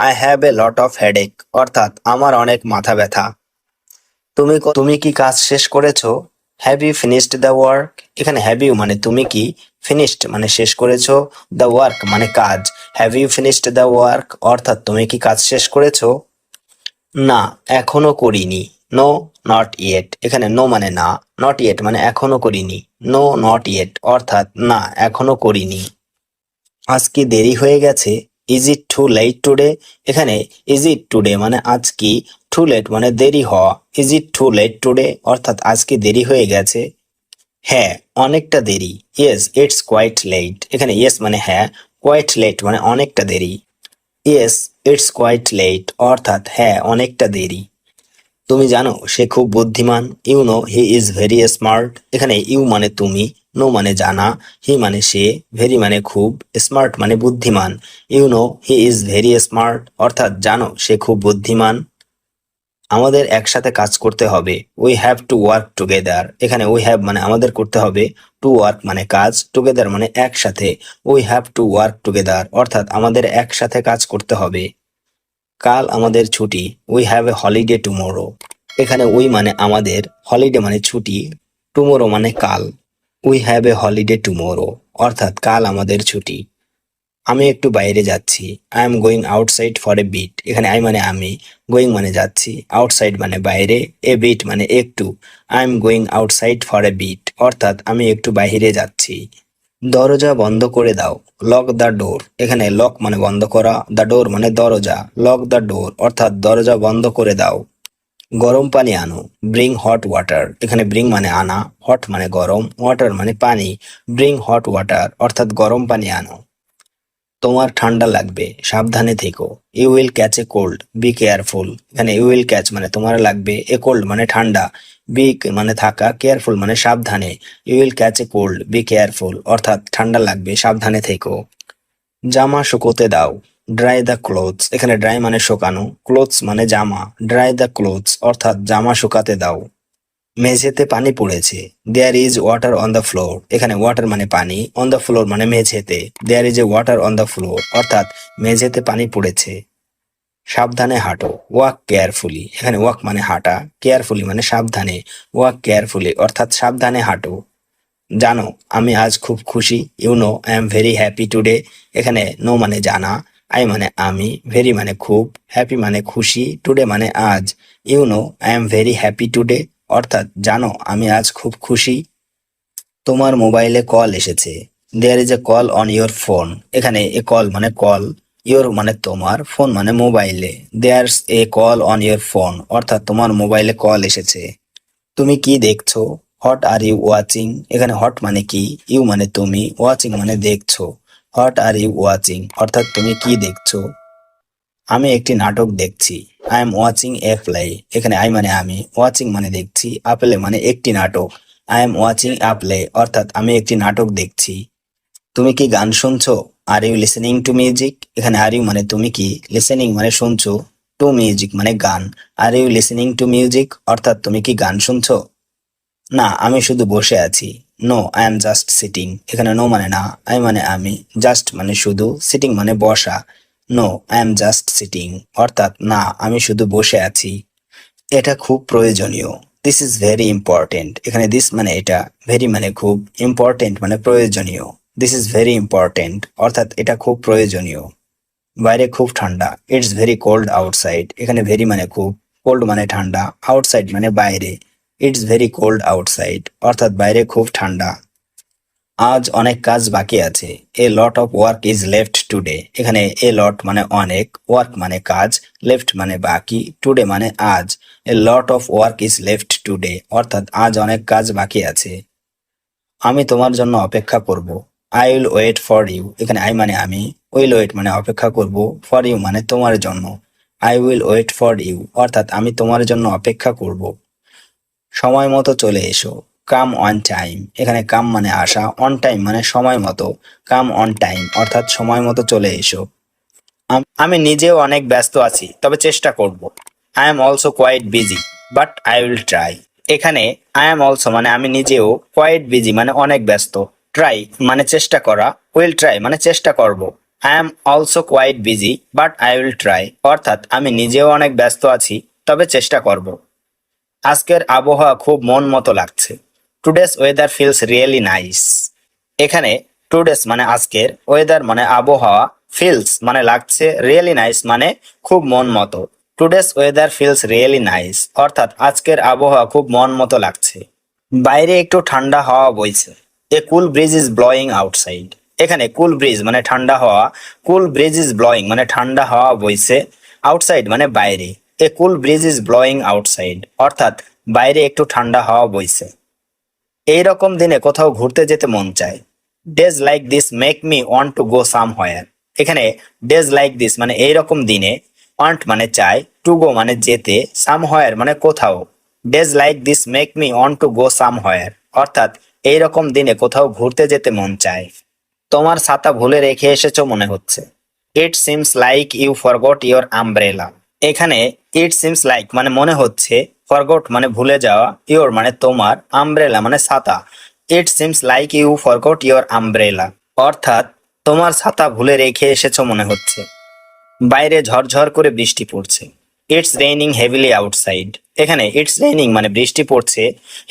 I have a lot of headache অর্থাৎ আমার অনেক মাথা ব্যথা। তুমি কি কাজ শেষ করেছো। Have you finished the work. এখানে হ্যাভ ইউ মানে তুমি কি, ফিনিশড মানে শেষ করেছো, দ্য ওয়ার্ক মানে কাজ। Have you finished the work অর্থাৎ তুমি কি কাজ শেষ করেছো। না, এখনো করিনি। No, not yet. এখানে নো মানে না, নট ইয়েট মানে এখনো করিনি। নো, নট ইয়েট অর্থাৎ না, এখনো করিনি। আজ কি দেরি হয়ে গেছে। Is it too late today. এখানে ইজ ইট টুডে মানে আজ কি, টু লেট মানে দেরি হওয়া। Is it too late today অর্থাৎ আজ কি দেরি হয়ে গেছে। হ্যাঁ, অনেকটা দেরি। Yes it's quite late. এখানে ইয়েস মানে হ্যাঁ, কোয়াইট লেট মানে অনেকটা দেরি। ইয়েস ইটস কোয়াইট লেট অর্থাৎ হ্যাঁ, অনেকটা দেরি। তুমি জানো সে খুব বুদ্ধিমান। You know he is very smart. এখানে ইউ মানে তুমি, নো মানে জানা, হি মানে সে, ভেরি মানে খুব, স্মার্ট মানে বুদ্ধিমান। You know he is very smart অর্থাৎ জানো সে খুব বুদ্ধিমান। আমাদের একসাথে কাজ করতে হবে। We have to work together. এখানে উই হ্যাভ মানে আমাদের করতে হবে, টু ওয়ার্ক মানে কাজ, টুগেদার মানে একসাথে। We have to work together অর্থাৎ আমাদের একসাথে কাজ করতে হবে। কাল আমাদের ছুটি। We have a holiday tomorrow. এখানে উই মানে আমাদের, হলিডে মানে ছুটি, টুমোরো মানে কাল। We have a holiday tomorrow অর্থাৎ কাল আমাদের ছুটি। আমি একটু বাইরে যাচ্ছি। I am going outside for a bit. এখানে আই মানে আমি, গোয়িং মানে যাচ্ছি, আউটসাইড মানে বাইরে, এ বিট মানে একটু। I am going outside for a bit অর্থাৎ আমি একটু বাইরে যাচ্ছি। দরজা বন্ধ করে দাও। Lock the door. এখানে লক মানে বন্ধ করা, দ্য ডোর মানে দরজা। লক দ্য ডোর অর্থাৎ দরজা বন্ধ করে দাও। গরম পানি আনো। Bring hot water. এখানে ব্রিং মানে আনা, হট মানে গরম, ওয়াটার মানে পানি। ব্রিং হট ওয়াটার অর্থাৎ গরম পানি আনো। তোমার ঠান্ডা লাগবে, সাবধানে থেকো। You will catch a cold, be careful. এখানে ইউ উইল ক্যাচ মানে তোমার লাগবে, এ কোল্ড মানে ঠান্ডা, বি মানে থাকা, কেয়ারফুল মানে সাবধানে। You will catch a cold, be careful অর্থাৎ ঠান্ডা লাগবে, সাবধানে থেকো। জামা শুকোতে দাও। Dry the clothes. এখানে ড্রাই মানে শুকানো, ক্লোথস মানে জামা। ড্রাই দ্য ক্লোথস অর্থাৎ জামা শুকাতে দাও। মেঝেতে পানি পড়েছে। There is water on the floor. এখানে ওয়াটার মানে পানি, অন দ্য ফ্লোর মানে মেঝেতে। There is a water on the floor অর্থাৎ মেঝেতে পানি পড়েছে। সাবধানে হাঁটো। Walk carefully. এখানে ওয়াক মানে হাঁটা, কেয়ারফুলি মানে সাবধানে। ওয়াক কেয়ারফুলি অর্থাৎ সাবধানে হাঁটো। জানো আমি আজ খুব খুশি। You know I am very happy today. এখানে নো মানে জানা, আই মানে আমি, ভেরি মানে খুব, হ্যাপি মানে খুশি, টুডে মানে আজ। You know I am very happy today অর্থাৎ জানো আমি আজ খুব খুশি। তোমার মোবাইলে কল এসেছে। There is a call on your phone. এখানে এ কল মানে কল, ইয়োর মানে তোমার, ফোন মানে মোবাইলে। There's a call on your phone অর্থাৎ তোমার মোবাইলে কল এসেছে। তুমি কি দেখছো। What are you watching. এখানে হট মানে কি, ইউ মানে তুমি, ওয়াচিং মানে দেখছো। হোয়াট আর ইউ ওয়াচিং অর্থাৎ তুমি কি দেখছো। আমি একটি নাটক দেখছি। I am watching a play. এখানে আই মানে আমি, ওয়াচিং মানে দেখছি, আ প্লে মানে একটি নাটক। I am watching a play অর্থাৎ আমি একটি নাটক দেখছি। তুমি কি গান শুনছো। Are you listening to music. এখানে আর ইউ মানে তুমি কি, লিসেনিং মানে শুনছো, টু মিউজিক মানে গান। Are you listening to music অর্থাৎ তুমি কি গান শুনছো। না, আমি শুধু বসে আছি। No I am just sitting. এখানে নো মানে না, আই মানে আমি, জাস্ট মানে শুধু, সিটিং মানে বসা। No I am just sitting অর্থাৎ না আমি শুধু বসে আছি। এটা খুব প্রয়োজনীয়। This is very important. এখানে দিস মানে এটা, ভেরি মানে খুব, ইম্পর্টেন্ট মানে প্রয়োজনীয়। দিস ইজ ভেরি ইম্পর্টেন্ট অর্থাৎ এটা খুব প্রয়োজনীয়। বাইরে খুব ঠান্ডা। It's very cold outside. এখানে ভেরি মানে খুব, কোল্ড মানে ঠান্ডা, আউটসাইড মানে বাইরে। ইটস ভেরি কোল্ড আউটসাইড অর্থাৎ বাইরে খুব ঠান্ডা। আজ অনেক কাজ বাকি আছে। A lot of work is left today. এখানে এ লট মানে অনেক, ওয়ার্ক মানে কাজ, লেফট মানে বাকি, টুডে মানে আজ। A lot of work is left today অর্থাৎ আজ অনেক কাজ বাকি আছে। আমি তোমার জন্য অপেক্ষা করব। I will wait for you. এখানে আই মানে আমি, উইল ওয়েট মানে অপেক্ষা করব, ফর ইউ মানে তোমার জন্য। I will wait for you অর্থাৎ আমি তোমার জন্য অপেক্ষা করব। সময় মতো চলে এসো। Come on time. এখানে কাম মানে আসা, অন টাইম মানে সময় মতো। কাম অন টাইম অর্থাৎ সময় মতো চলে এসো। আমি নিজেও অনেক ব্যস্ত আছি, তবে চেষ্টা করব। I am also quite busy, but I will try. এখানে আই এম অলসো মানে আমি নিজেও, কোয়াইট বিজি মানে অনেক ব্যস্ত, ট্রাই মানে চেষ্টা করা, উইল ট্রাই মানে চেষ্টা করব। I am also quite busy, but I will try অর্থাৎ আমি নিজেও অনেক ব্যস্ত আছি, তবে চেষ্টা করব। আজকের আবহাওয়া খুব মন মতো লাগছে। Today's weather feels really nice. এখানে টুডেস মানে আজকের, ওয়েদার মানে আবহাওয়া, ফিলস মানে লাগছে, রিয়েলি নাইস মানে খুব মন মতো। Today's weather feels really nice অর্থাৎ আজকের আবহাওয়া খুব মন মতো লাগছে। বাইরে একটু ঠান্ডা হাওয়া বইছে। এ কুল ব্রিজ ইজ ব্লোয়িং আউটসাইড। এখানে কুল ব্রিজ মানে ঠান্ডা হাওয়া, কুল ব্রিজ ইজ ব্লোয়িং মানে ঠান্ডা হাওয়া বইছে, আউটসাইড মানে বাইরে। এ কুল ব্রিজ ইজ ব্লোয়িং আউটসাইড অর্থাৎ বাইরে একটু ঠান্ডা হাওয়া বইছে। এই রকম দিনে কোথাও ঘুরতে যেতে মন চায়। Days like this make me want to go somewhere. এখানে ডেজ লাইক দিস মানে এই রকম দিনে, ওয়ান্ট মানে চাই, টু গো মানে যেতে, সামহোয়ার মানে কোথাও। Days like this make me want to go somewhere অর্থাৎ এই রকম দিনে কোথাও ঘুরতে যেতে মন চায়। তোমার ছাতা ভুলে রেখে এসেছো মনে হচ্ছে। It seems like you forgot your umbrella. এখানে ইট সিমস লাইক মানে মনে হচ্ছে, ফরগট মানে ভুলে যাওয়া, ইওর মানে তোমার, আমব্রেলা মানে ছাতা। It seems like you forgot your umbrella অর্থাৎ তোমার ছাতা ভুলে রেখে এসেছো মনে হচ্ছে। বাইরে ঝরঝর করে বৃষ্টি পড়ছে। It's raining heavily outside. এখানে ইটস রেইনিং মানে বৃষ্টি পড়ছে,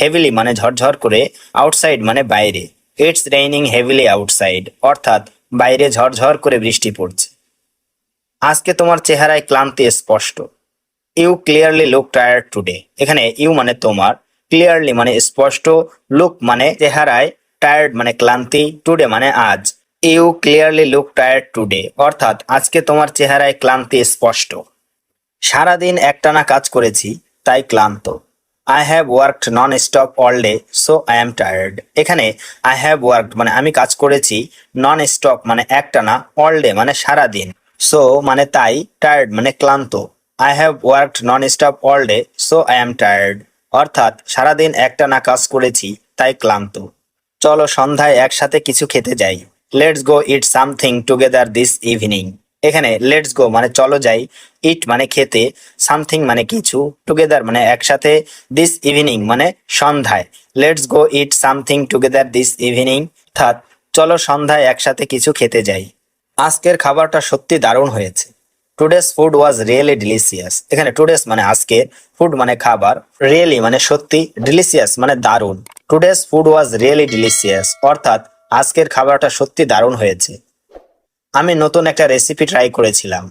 হেভিলি মানে ঝরঝর করে, আউটসাইড মানে বাইরে। ইটস রেইনিং হেভিলি আউটসাইড অর্থাৎ বাইরে ঝরঝর করে বৃষ্টি পড়ছে। আজকে তোমার চেহারায় ক্লান্তি স্পষ্ট। You clearly look tired today. এখানে ইউ মানে তোমার, ক্লিয়ারলি মানে স্পষ্ট, লুক মানে চেহারায়, টায়ার্ড মানে ক্লান্তি, টুডে মানে আজ। You clearly look tired today অর্থাৎ আজকে তোমার চেহারায় ক্লান্তি স্পষ্ট। সারাদিন একটানা কাজ করেছি, তাই ক্লান্ত। I have worked non stop all day, so I am tired. এখানে আই হ্যাভ ওয়ার্কড মানে আমি কাজ করেছি, নন স্টপ মানে একটানা, অল ডে মানে সারাদিন, সো মানে তাই, টায়ার্ড মানে ক্লান্ত। I have worked non stop all day, so I am tired অর্থাৎ সারাদিন একটানা কাজ করেছি, তাই ক্লান্ত। চলো সন্ধ্যায় একসাথে কিছু খেতে যাই। Let's go it something together this evening. এখানে লেটস গো মানে চলো যাই, ইট মানে খেতে, সামথিং মানে কিছু, টুগেদার মানে একসাথে, দিস ইভিনিং মানে সন্ধ্যায়। Let's go it something together this evening অর্থাৎ চলো সন্ধ্যায় একসাথে কিছু খেতে যাই। আজকের খাবারটা সত্যি দারুণ হয়েছে। Today's food was really delicious. এখানে টুডেস মানে আজকের, ফুড মানে খাবার, রিয়েলি মানে সত্যি, ডিলিশিয়াস মানে দারুণ। Today's food was really delicious অর্থাৎ আজকের খাবারটা সত্যি দারুণ হয়েছে। আমি নতুন একটা রেসিপি ট্রাই করেছিলাম।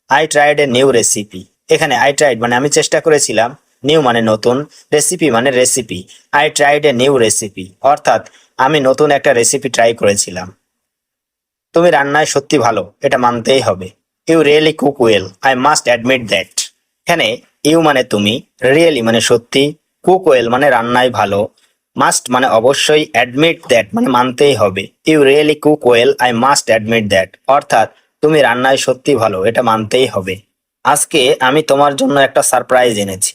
I tried a new recipe. এখানে আই ট্রাইড মানে আমি চেষ্টা করেছিলাম, নিউ মানে নতুন, রেসিপি মানে recipe. I tried a new recipe অর্থাৎ আমি নতুন একটা রেসিপি ট্রাই করেছিলাম। তুমি রান্নায় সত্যি ভালো, এটা মানতেই হবে। You really cook well, I must admit that. এখানে ইউ মানে তুমি, রিয়েলি মানে সত্যি, কুক ওয়েল মানে রান্নায় ভালো, মাস্ট মানে অবশ্যই, অ্যাডমিট দ্যাট মানে মানতেই হবে। You really cook well, I must admit that অর্থাৎ তুমি রান্নায় সত্যি ভালো, এটা মানতেই হবে। আজকে আমি তোমার জন্য একটা সারপ্রাইজ এনেছি।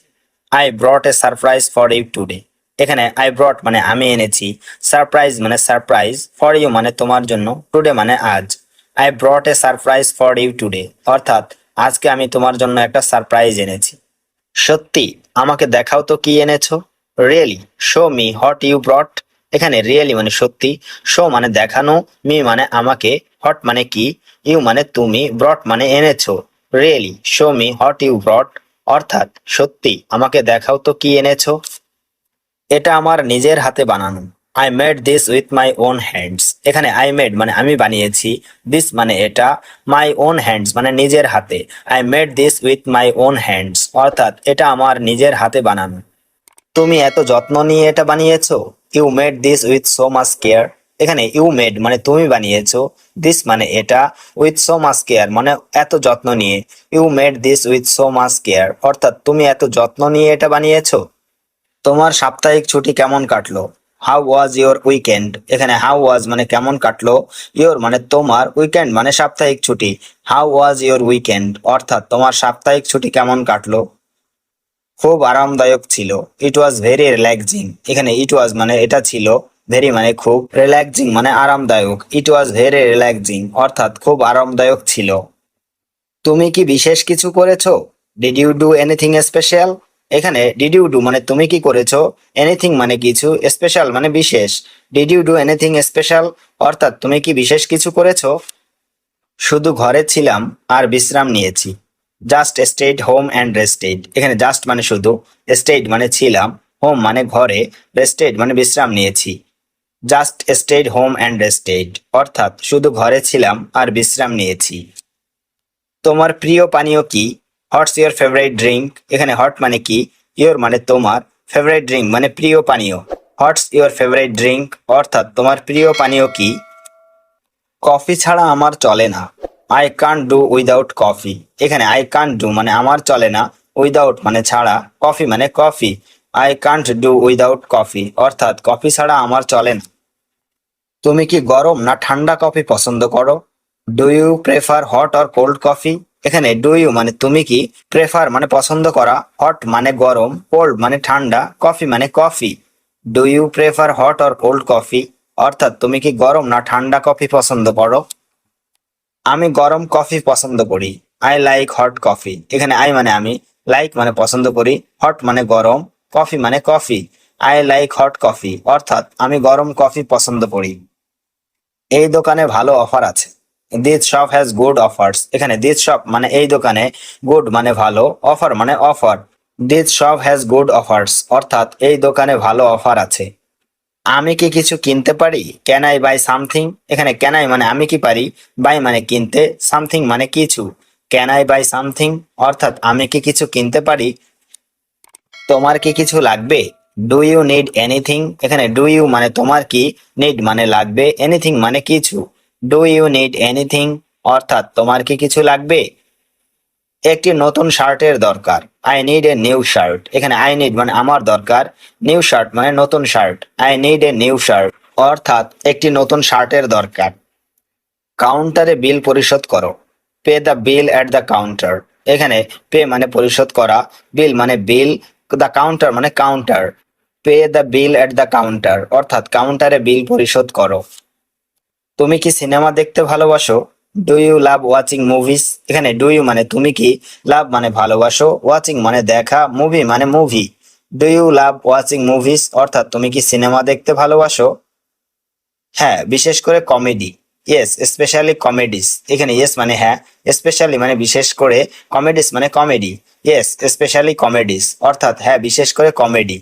I brought a surprise for you today. এখানে আই ব্রট মানে আমি এনেছি, সারপ্রাইজ মানে সারপ্রাইজ, ফর ইউ মানে তোমার জন্য, টুডে মানে আজ। I brought a surprise for you today অর্থাৎ আজকে আমি তোমার জন্য একটা সারপ্রাইজ এনেছি। সত্যি, আমাকে দেখাও তো কি এনেছো। Really show me what you brought. এখানে রিয়েলি মানে সত্যি, শো মানে দেখানো, মি মানে আমাকে, হট মানে কি, ইউ মানে তুমি, ব্রট মানে এনেছো। Really show me what you brought, অর্থাৎ সত্যি আমাকে দেখাও তো কি এনেছো। এটা আমার নিজের হাতে বানানো। I made this with my own hands. এখানে আই মেড মানে আমি বানিয়েছি, দিস মানে এটা, মাই ওন হ্যান্ডস মানে নিজের হাতে। I made this with my own hands, অর্থাৎ এটা আমার নিজের হাতে বানানো। তুমি এত যত্ন নিয়ে এটা বানিয়েছো। You made this with so much care. এখানে ইউ মেড মানে তুমি বানিয়েছো, দিস মানে এটা, উইথ সো মাচ কেয়ার মানে এত যত্ন নিয়ে। You made this with so much care, অর্থাৎ তুমি এত যত্ন নিয়ে এটা বানিয়েছো। তোমার সাপ্তাহিক ছুটি কেমন কাটলো। How was your weekend. এখানে হাউ ওয়াজ মানে কেমন কাটলো, ইয়োর মানে তোমার, উইকেন্ড মানে সাপ্তাহিক ছুটি। হাউ ওয়াজ ইয়োর উইকেন্ড, অর্থাৎ তোমার সাপ্তাহিক ছুটি কেমন কাটলো। খুব আরামদায়ক ছিল। ইট ওয়াজ ভেরি রিল্যাক্সিং। এখানে ইট ওয়াজ মানে এটা ছিল, ভেরি মানে খুব, রিল্যাক্সিং মানে আরামদায়ক। ইট ওয়াজ ভেরি রিল্যাক্সিং, অর্থাৎ খুব আরামদায়ক ছিল। তুমি কি বিশেষ কিছু করেছো। Did you do anything special. এখানে ডিড ইউ ডু মানে তুমি কি করেছো, এনিথিং মানে কিছু, স্পেশাল মানে বিশেষ। Did you do anything special, অর্থাৎ তুমি কি বিশেষ কিছু করেছো। শুধু ঘরে ছিলাম আর বিশ্রাম নিয়েছি। Just stayed home and rested. এখানে জাস্ট মানে শুধু, স্টেড মানে ছিলাম, হোম মানে ঘরে, রেস্টেড মানে বিশ্রাম নিয়েছি। Just stayed home and rested, অর্থাৎ শুধু ঘরে ছিলাম আর বিশ্রাম নিয়েছি। তোমার প্রিয় পানীয় কি। What's your favourite drink. এখানে হট মানে কি, ইয়োর মানে তোমার, ফেভারিট ড্রিঙ্ক মানে প্রিয় পানীয়। হোয়াটস ইয়োর ফেভারিট ড্রিঙ্ক, অর্থাৎ তোমার প্রিয় পানীয় কি। কফি ছাড়া আমার চলে না। I can't do without coffee. এখানে আই কান্ট ডু মানে আমার চলে না, উইদাউট মানে ছাড়া, কফি মানে coffee. I can't do without coffee, অর্থাৎ কফি ছাড়া আমার চলে না। তুমি কি গরম না ঠান্ডা কফি পছন্দ করো। Do you prefer hot or cold coffee. এখানে ডু ইউ মানে তুমি কি, প্রেফার মানে পছন্দ করা, হট মানে গরম, কোল্ড মানে ঠান্ডা, কফি মানে coffee. Do you prefer hot or cold coffee, অর্থাৎ তুমি কি গরম না ঠান্ডা কফি পছন্দ করো। আমি গরম কফি পছন্দ করি। I like hot coffee. এখানে আই মানে আমি, লাইক মানে পছন্দ করি, হট মানে গরম, কফি মানে coffee. I like hot coffee, অর্থাৎ আমি গরম কফি পছন্দ করি। এই দোকানে ভালো অফার আছে। This shop has good offers. এখানে দিস শপ মানে এই দোকানে, গুড মানে ভালো, অফার মানে offer. This shop has good offers, অর্থাৎ এই দোকানে ভালো অফার আছে। আমি কি কিছু কিনতে পারি। Can I buy something. এখানে ক্যান আই মানে আমি কি পারি, বাই মানে কিনতে, সামথিং মানে কিছু। ক্যান আই বাই সামথিং, অর্থাৎ আমি কি কিছু কিনতে পারি। তোমার কি কিছু লাগবে। Do you need anything. এখানে ডু ইউ মানে তোমার কি, নিড মানে লাগবে, এনিথিং মানে কিছু। ডু ইউ নিড এনিথিং, অর্থাৎ তোমার কি কিছু লাগবে। একটি নতুন শার্টের দরকার। I need a new shirt. এখানে আই নিড মানে আমার দরকার, নিউ শার্ট মানে নতুন shirt. I need a new shirt, অর্থাৎ একটি নতুন শার্টের দরকার। কাউন্টারে বিল পরিশোধ করো। Pay the bill at the counter. এখানে পে মানে পরিশোধ করা, বিল মানে বিল, দ্য কাউন্টার মানে counter. Pay the bill at the counter, অর্থাৎ কাউন্টারে বিল পরিশোধ করো। তুমি কি সিনেমা দেখতে ভালোবাসো। Do you love watching movies. এখানে ডু ইউ মানে তুমি কি, লাভ মানে ভালোবাসো, ওয়াচিং মানে দেখা, মুভি মানে movie. Do you love watching movies, অর্থাৎ তুমি কি সিনেমা দেখতে ভালোবাসো। হ্যাঁ, বিশেষ করে কমেডি। Yes specially কমেডিস। এখানে ইয়েস মানে হ্যাঁ, স্পেশালি মানে বিশেষ করে, কমেডিস মানে কমেডি। ইয়েস স্পেশালি কমেডিস, অর্থাৎ হ্যাঁ বিশেষ করে কমেডি।